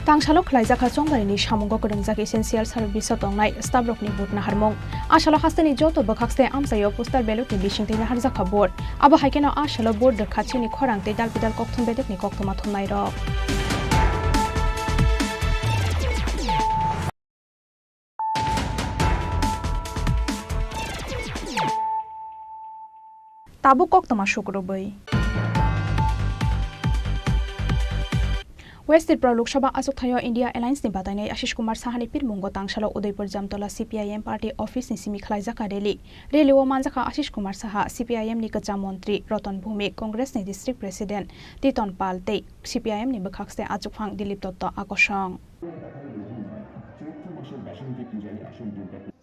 Tangshala khlaijaka chongbarini samungo korongjak essential service tongnai staff rokni botna harmong ashala hasteni joto bakhakste amsayo poster ballot ni bisingtei na harjaka board abo haikena ashala board khachini khorangtei dalpidal kokthum bedekni koktoma thumnai rok tabu koktoma shukrobai West Tripura Lok Sabha Achuk Thayo India Alliance ni batainai Ashish Kumar Sahani Pirmungo Tangshala Udaipur Jamtola CPIM party office ni simi khlaijaka rally o manjaka Ashish Kumar Saha CPIM ni kacha montri Ratan Bhumik Congress ni district president Titon Pal tei CPIM ni bakhakste Achuk Phang Dilip Dotto akosong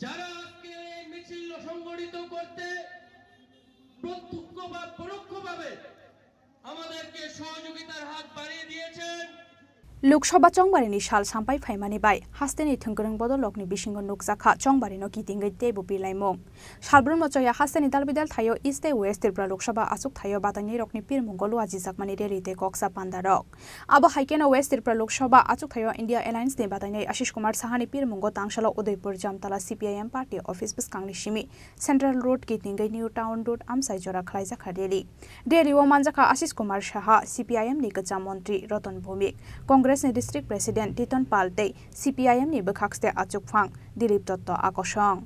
যারা আজকে এই মিছিল সংগঠিত করতে প্রত্যক্ষ বা পরোক্ষভাবে আমাদেরকে সহযোগিতার হাত বাড়িয়ে দিয়েছেন Lok Sabha chongbarini sal sampai phaimani bai hasteni thungkrung bodolokni bisingo nukjakha chongbarino kitingai tebo bilaimong salbrun mochoya hasteni dalbidal thayo East West Tripura Lok Sabha Achuk Thayo batani rokni pirmongolo aji jakmani relite koksa pandarok abo haikena West Tripura Lok Sabha Achuk Thayo India Alliance ni batani Ashish Kumar Sahani pirmongo Tangshala Udaipur Jamtala CPIM party office biskangni simi Central Road kitingai New Town Road amsai jora khlaijaka rally o manjaka Ashish Kumar Saha CPIM ni kacha montri Ratan Bhumik Congress ni district president Titon Pal tei CPIM ni bakhakste Achuk Phang Dilip Dotto akosong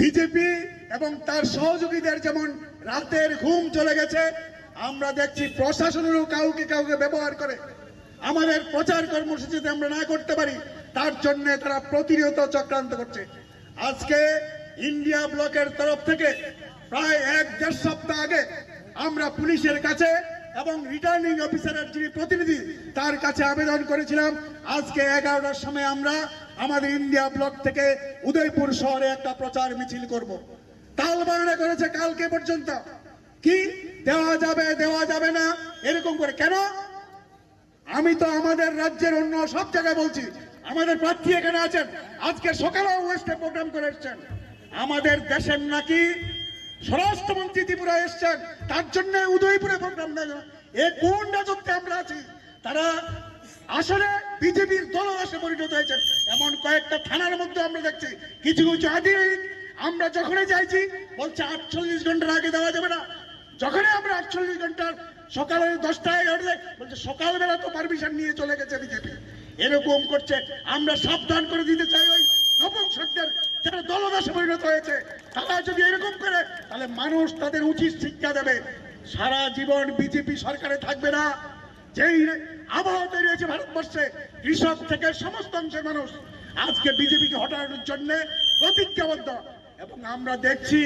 BJP এবং তার সহযোগীদের যেমন রাতের ঘুম চলে গেছে আমরা দেখছি প্রশাসনেরও কাউকে ব্যবহার করে আমাদের প্রচার কর্মসূচিতে আমরা না করতে পারি তার জন্য তারা প্রতিনিয়ত চক্রান্ত করছে আজকে ইন্ডিয়া ব্লকের তরফ থেকে প্রায় 1-1.5 সপ্তাহ আগে আমরা পুলিশের কাছে এবং রিটার্নিং অফিসারের যিনি প্রতিনিধি তার কাছে আবেদন করেছিলাম আজকে 11টার সময় আমরা আমাদের ইন্ডিয়া ব্লক থেকে উদয়পুর শহরে একটা প্রচার মিছিল করব তালবাহানা করেছে কালকে পর্যন্ত কি দেওয়া যাবে না এরকম করে কেন আমি তো আমাদের রাজ্যের অন্য সব জায়গায় বলছি আমাদের প্রার্থী এখানে আছেন আজকে সকালে ওয়েস্টে প্রোগ্রাম করে এসেছেন আমাদের দেশের নাকি স্বরাষ্ট্রমন্ত্রী ত্রিপুরা এসেছেন তার জন্য উদয়পুরে প্রোগ্রাম দেয় এ কোন রাজত্বে আমরা আছি তারা আসলে বিজেপির দলদাসে পরিণত হয়েছে এমন কয়েকটা থানার মধ্যে আমরা দেখছি কিছু আধিকারিক আমরা যখনই চাইছি বলছে 48 ঘন্টার আগে দেওয়া যাবে না যখনই আমরা 48 ঘন্টার সকালে 10টায় উঠলে বলছে সকালবেলা তো পারমিশন নিয়ে চলে গেছে বিজেপি, এরকম করছে। আমরা সাবধান করে দিতে চাই ওই নপুংসকদের যারা দলদাসে পরিণত হয়েছে, তারা যদি এরকম করে তাহলে মানুষ তাদের উচিত শিক্ষা দেবে। সারা জীবন বিজেপি সরকারে থাকবে না। যেই আবহাওয়া তৈরি হয়েছে ভারতবর্ষে, কৃষক থেকে সমস্ত অংশের মানুষ আজকে বিজেপিকে হটানোর জন্য প্রতিজ্ঞাবদ্ধ। এবং আমরা দেখছি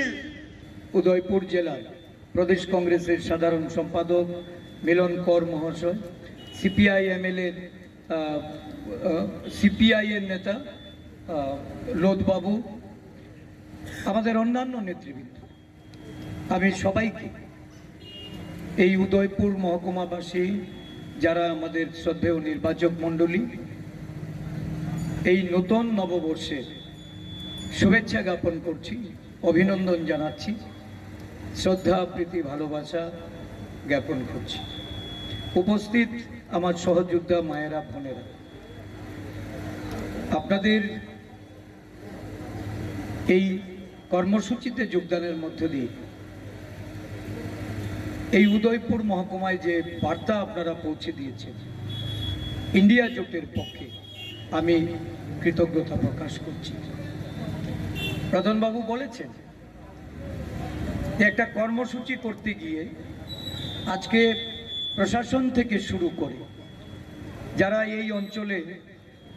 উদয়পুর জেলার প্রদেশ কংগ্রেসের সাধারণ সম্পাদক মিলন কর মহাশয়, সিপিআই এর নেতা লোধবাবু, আমাদের অন্যান্য নেতৃবৃন্দ, আমি সবাইকে এই উদয়পুর মহকুমাবাসী যারা আমাদের শ্রদ্ধেয় নির্বাচক মণ্ডলী, এই নতুন নববর্ষে শুভেচ্ছা জ্ঞাপন করছি, অভিনন্দন জানাচ্ছি, শ্রদ্ধা প্রীতি ভালোবাসা জ্ঞাপন করছি। উপস্থিত আমার সহযোদ্ধা মায়েরা বোনেরা, আপনাদের এই কর্মসূচিতে যোগদানের মধ্য দিয়ে এই উদয়পুর মহকুমায় যে বার্তা আপনারা পৌঁছে দিয়েছেন, ইন্ডিয়া জোটের পক্ষে আমি কৃতজ্ঞতা প্রকাশ করছি। প্রধানবাবু বলেছেন যে একটা কর্মসূচি করতে গিয়ে আজকে প্রশাসন থেকে শুরু করে যারা এই অঞ্চলে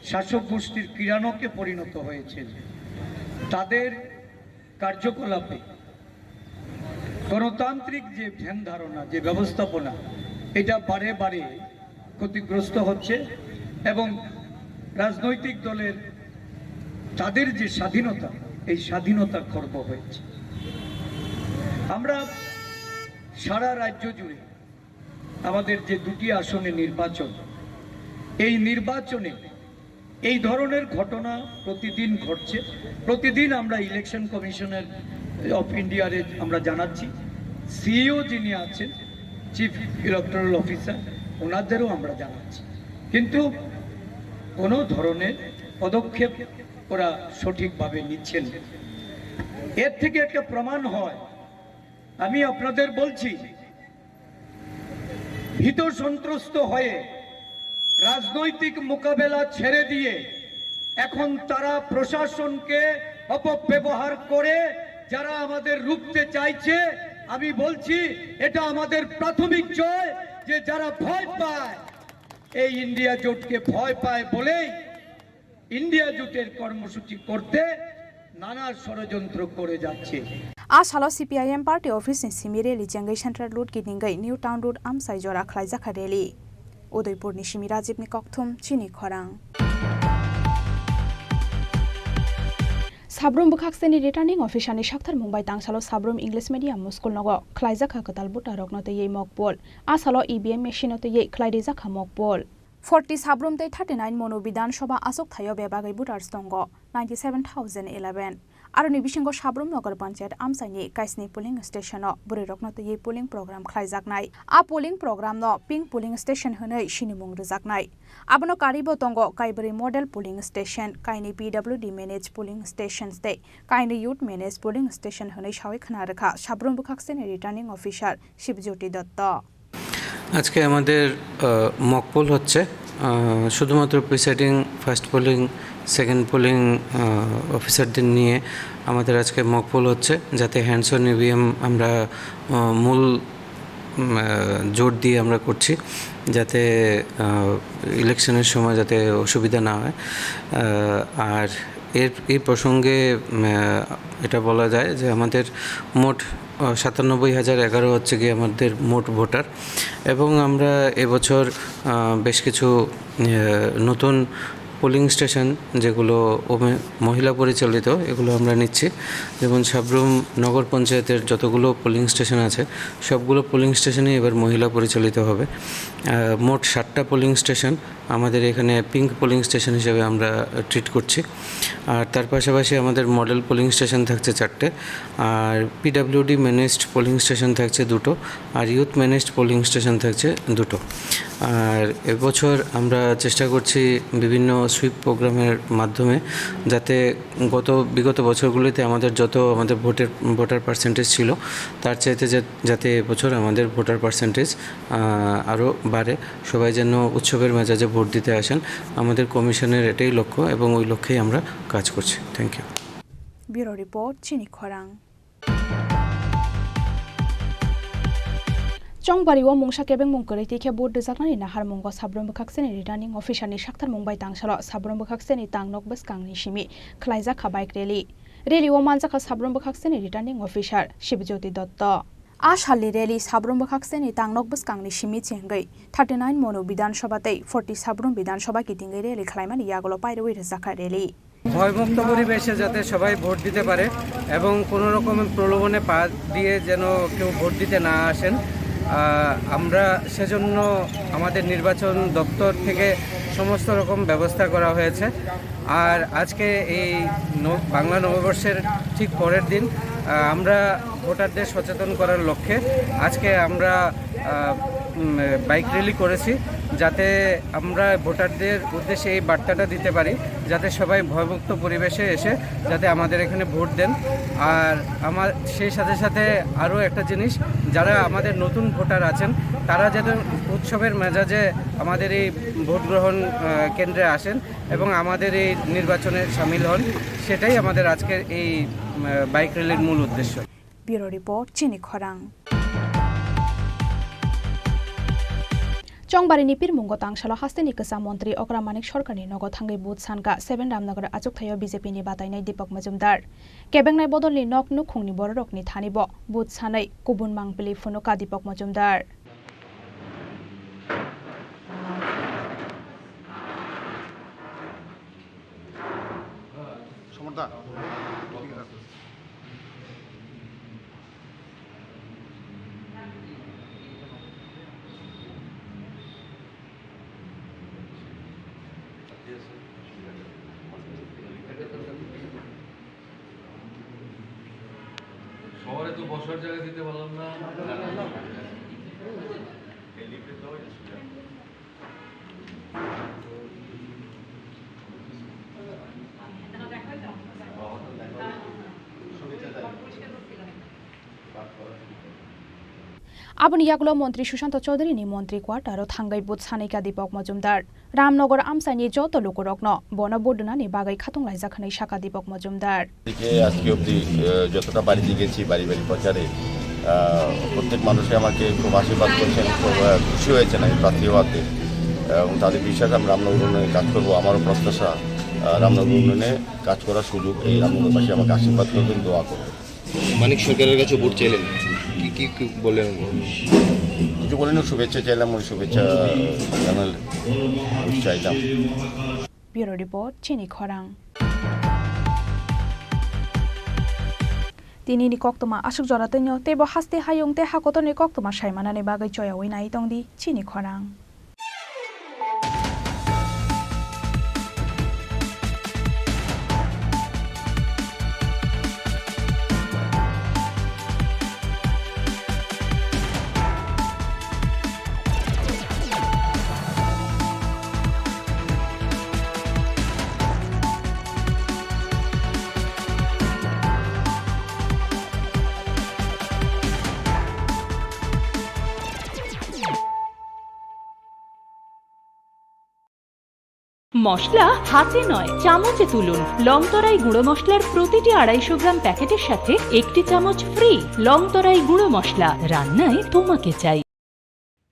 শাসক গোষ্ঠীর কিরানকে পরিণত হয়েছে, তাদের কার্যকলাপে গণতান্ত্রিক যে ধ্যান ধারণা, যে ব্যবস্থাপনা, এটা বারে বারে ক্ষতিগ্রস্ত হচ্ছে এবং রাজনৈতিক দলের তাদের যে স্বাধীনতা, এই স্বাধীনতা খর্ব হয়েছে। আমরা সারা রাজ্য জুড়ে আমাদের যে দুটি আসনে নির্বাচন, এই নির্বাচনে এই ধরনের ঘটনা প্রতিদিন ঘটছে। প্রতিদিন আমরা ইলেকশন কমিশনের অফ ইন্ডিয়ারে আমরা জানাচ্ছি, সিইও যিনি আছেন, চিফ ইলেকটোরাল অফিসার, ওনাদেরও আমরা জানাচ্ছি, কিন্তু কোনো ধরনের পদক্ষেপ ওরা সঠিকভাবে নিচ্ছেন। এর থেকে একটা প্রমাণ হয়, আমি আপনাদের বলছি, ভীত সন্ত্রস্ত হয়ে রাজনৈতিক মোকাবেলা ছেড়ে দিয়ে এখন তারা প্রশাসনকে অপব্যবহার করে যারা আমাদের রুখতে চাইছে, আমি বলছি এটা আমাদের প্রাথমিক জয়, যে যারা ভয় পায়, এই ইন্ডিয়া জোটকে ভয় পায় বলেই ইন্ডিয়া জোটের কর্মসূচি করতে নানা ষড়যন্ত্র করে যাচ্ছে। आसालो CPIM पार्टी ऑफिस नि सिमी रेली जंगै सेंट्रल रोड गिदिंगै न्यू टाउन रोड आमसाइ जरा खलाइजाखा रेली उदयपुर नि सिमी राजीव नि कक्थुम चिनि खरां साब्रुम बुखाक्सेनि रिटार्निंग ऑफिसर नि साक्थार Mumbai तांसालो Sabroom English medium school नगो खलाइजाखा कताल बुटा रकनते ये मकबल आसालो EVM मेशिन ते ये खलाइजाखा मकबल 40 साब्रुम ते 39 मनो विधानसभा आसक थायो बेबागै बुटार स्तंग 97011 आरो नि बिसिंग साब्रुम नगर पंचायत आमसाइनि काइसनि पोलिंग स्टेशन बुरे रकनते ये पोलिंग प्रोग्राम खलाइजाकनाय आ पोलिंग प्रोग्राम न पिंक पोलिंग स्टेशन होनै सिनिमुं रोजाकनाय आबनो कारिबो तंग काइबरी मॉडल पोलिंग स्टेशन काइनि PWD मैनेज पोलिंग स्टेशन ते काइनि यूथ मैनेज पोलिंग स्टेशन होनै सावै खना रेखा साब्रुम बुखाक्सेनि रिटार्निंग ऑफिसर शिवज्योति दत्त আজকে আমাদের মকপোল হচ্ছে শুধুমাত্র presiding first polling second polling অফিসারদের নিয়ে আমাদের আজকে মকপোল হচ্ছে, যাতে হ্যান্ডস অন EVM আমরা মূল জোর দিয়ে আমরা করছি, যাতে ইলেকশনের সময় যাতে অসুবিধা না হয়। আর এই প্রসঙ্গে এটা বলা যায় যে আমাদের মোট 97,011 হচ্ছে কি আমাদের মোট ভোটার, এবং আমরা এবছর বেশ কিছু নতুন পোলিং স্টেশন যেগুলো মহিলা পরিচালিত এগুলো আমরা নিচ্ছি। যেমন সাব্রুম নগর পঞ্চায়েতের যতগুলো পোলিং স্টেশন আছে সবগুলো পোলিং স্টেশনই এবার মহিলা পরিচালিত হবে। মোট 7টা পোলিং স্টেশন আমাদের এখানে পিঙ্ক পোলিং স্টেশন হিসেবে আমরা ট্রিট করছি। আর তার পাশাপাশি আমাদের মডেল পোলিং স্টেশন থাকছে 4টে, আর PWD ম্যানেজড পোলিং স্টেশন থাকছে 2টো, আর ইউথ ম্যানেজড পোলিং স্টেশন থাকছে 2টো। আর এবছর আমরা চেষ্টা করছি বিভিন্ন সুইপ প্রোগ্রামের মাধ্যমে যাতে বিগত বছরগুলিতে আমাদের ভোটার পার্সেন্টেজ ছিল তার চাইতে যাতে এবছর আমাদের ভোটার পার্সেন্টেজ আরও বাড়ে, সবাই যেন উৎসবের মেজাজে ভোট দিতে আসেন। আমাদের কমিশনের এটাই লক্ষ্য এবং ওই লক্ষ্যেই আমরা কাজ করছি। Thank you. ব্যুরো রিপোর্ট চিনি খরাং। চংবারি ও মুংসা কেবেং মুংকরি তিখে বুট দুজাকনানি নাহার মুংগ সাব্রম বখাকসেনি রিটাर्निंग अफिसारनि साक्थार मुंबाइ तांसाल साब्रम बखाकसेनि तांनक बसकांनि सिमि खलाइजाखा बाइक रेली ओ मानजाखा साब्रम बखाकसेनि रिटार्निंग अफिसार शिवज्योति दत्त आ सालनि रेली साब्रम बखाकसेनि तांनक बसकांनि सिमि चेंगै 39 मनु विधानसभातै 40 साब्रम विधानसभा कितिंगै रेली खलाइमानि यागलो पाइरवै रजाखा रेली ভয়মুক্ত পরিবেশে যাতে সবাই ভোট দিতে পারে এবং কোনো রকমের প্রলোভনে পা দিয়ে যেন কেউ ভোট দিতে না আসেন, আমরা সেজন্য আমাদের নির্বাচন দপ্তর থেকে সমস্ত রকম ব্যবস্থা করা হয়েছে। আর আজকে এই বাংলা নববর্ষের ঠিক পরের দিন আমরা ভোটারদের সচেতন করার লক্ষ্যে আজকে আমরা বাইক র্যালি করেছি, যাতে আমরা ভোটারদের উদ্দেশ্যে এই বার্তাটা দিতে পারি যাতে সবাই ভয়মুক্ত পরিবেশে এসে যাতে আমাদের এখানে ভোট দেন। আর সেই সাথে সাথে আরও একটা জিনিস, যারা আমাদের নতুন ভোটার আছেন তারা যাতে উৎসবের মেজাজে আমাদের এই ভোট গ্রহণ কেন্দ্রে আসেন এবং আমাদের এই নির্বাচনে সামিল হন, সেটাই আমাদের আজকের এই বাইক র্যালির মূল উদ্দেশ্য। ব্যুরো রিপোর্ট চিনি খরাং। চংবারিনি পিরমুঙ্গ তাংসাল হাস্তেনি কেसा मन्त्री अग्रा मानिक सरकारनि नगद थांगै बुथ सानका 7 रामनगर आजुकथायाव बीजेपीनि बादायनाय दीपक मजुमदार केबेंनाय बदलनि नक नुखुंनि बररकनि थानिब बुथ सानै गुबुन मांपलि फुनुका दीपक मजुमदार শহরে তো বসার জায়গা দিতে পারলাম না। आबुनि यागुलो मन्त्री सुशान्त चौधरीनि मन्त्री क्वार्टार थांगै बुथ सानैका दीपक मजुमदार रामनगर आमसाइनि जत लोकरत्न बन बडुनानि बागै खातुंलाय जाखानाय शाखा दीपक मजुमदार আজকে অবধি যতটা বাড়িতে গেছি বাড়ি বাড়ি প্রচারে প্রত্যেক মানুষই আমাকে খুব আশীর্বাদ করছেন, খুব খুশি হয়েছেন আমি প্রার্থী হওয়াতে এবং তাদের বিশ্বাস আমি রামনগর উন্নয়নে কাজ করবো। আমারও প্রত্যাশা রামনগর উন্নয়নে কাজ করার সুযোগ এই রামনগরবাসী আমাকে আশীর্বাদ করবেন, দোয়া করবেন। মানিক সরকারের কাছে ভোট চাইলেন, কি বললেন? কিছু বলেন, শুভেচ্ছা চাইলাম, ওই শুভেচ্ছা চাইলাম। ব্যুরো রিপোর্ট চিনি খরাং। তিনি কক্তমা আশুক জরাতৈন্য তেব হাস্তে হায়ং তে হাকতনে কক্তমা সাইমানানে বাগৈ চয়াওই নাই তংদি চিনি খরাং। মশলা হাতে নয় চামচে তুলুন। লংতরাই গুঁড়ো মশলার প্রতিটি 250 গ্রাম প্যাকেটের সাথে 1টি চামচ ফ্রি। লংতরাই গুঁড়ো মশলা, রান্নায় তোমাকে চাই।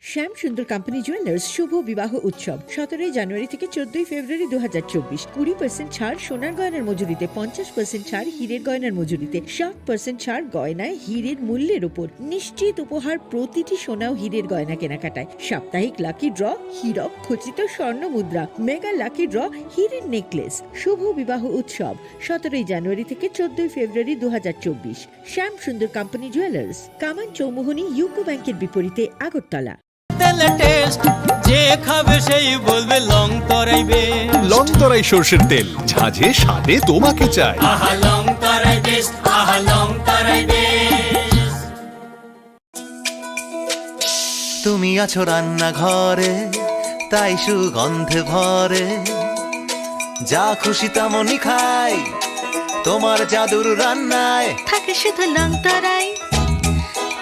শ্যাম সুন্দর কোম্পানি জুয়েলার্স শুভ বিবাহ উৎসব 17 জানুয়ারি থেকে 14 ফেব্রুয়ারি 2024। 20% ছাড় সোনার গয়নার মজুরিতে, 50% ছাড় হীরের গয়নার মজুরিতে, 60% ছাড় গয়নায় হীরের মূল্যের উপর, নিশ্চিত উপহার প্রতিটি সোনা ও হীরের গয়না কেনাকাটায়, সাপ্তাহিক লাকি ড্র, হীরক খচিত স্বর্ণ মুদ্রা, মেগা লাকি ড্র, হীরের নেকলেস। শুভ বিবাহ উৎসব 17 জানুয়ারি থেকে 14 ফেব্রুয়ারি 2024। শ্যাম সুন্দর কোম্পানি জুয়েলার্স, কামান চৌমুহনী ইউকো ব্যাংকের বিপরীতে, আগরতলা। যে খাবে সেই বলবে লংতরাই বেশ। লংতরাই সরষের তেল, ঝাঁঝে স্বাদে তোমাকে চাই। আহা লংতরাই বেশ, আহা লংতরাই বেশ। তুমি আছো রান্নাঘরে, তাই সুগন্ধে ভরে যা খুশি তেমনই খাই তোমার জাদুর রান্নায় থাকে শুধু লং তরাই,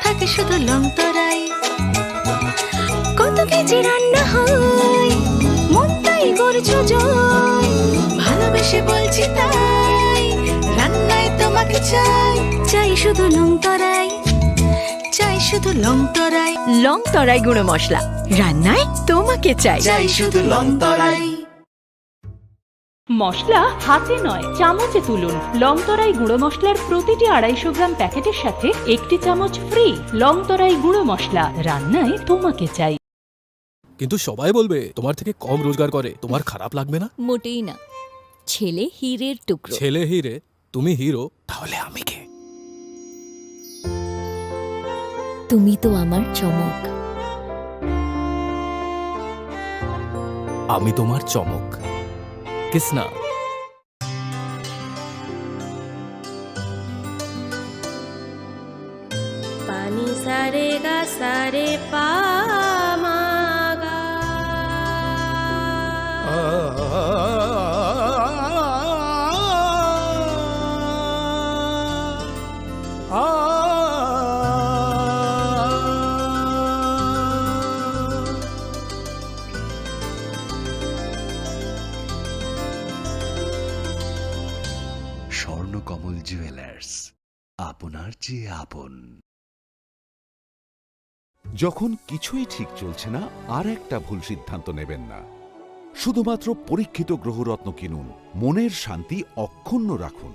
থাকে শুধু লং তরাই। কত কেজি রান্না হয়, মনটাই করছো জয়। ভালোবেসে বলছি তাই, রান্নায় তোমাকে চাই, চাই শুধু লং তরাই, চাই শুধু লং তরাই। লং তরাই গুঁড়ো মশলা, রান্নায় তোমাকে চাই, চাই শুধু লং তরাই। মশলা হাতে নয় চামচে তুলুন। লংতরাই গুঁড়ো মশলার প্রতিটি 250 গ্রাম প্যাকেটের সাথে 1টি চামচ ফ্রি। লংতরাই গুঁড়ো মশলা, রান্নায় তোমাকে চাই। কিন্তু সবাই বলবে তোমার থেকে কম রোজগার করে, তোমার খারাপ লাগবে না? মোটেই না। ছেলে হীরের টুকরো। ছেলে হিরে, তুমি হিরো, তাহলে আমি কে? তুমি তো আমার চমক। আমি তোমার চমক। কিসনা? পানি সারে গা সারে পা মা গা। স্বর্ণকমল জুয়েলার্স, আপনার চেয়ে আপন। যখন কিছুই ঠিক চলছে না, আর একটা ভুল সিদ্ধান্ত নেবেন না। শুধুমাত্র পরীক্ষিত গ্রহরত্ন কিনুন, মনের শান্তি অক্ষুণ্ণ রাখুন।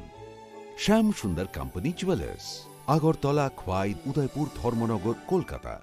শ্যাম সুন্দর কোম্পানি জুয়েলার্স, আগরতলা, খোয়াই, উদয়পুর, ধর্মনগর, কলকাতা।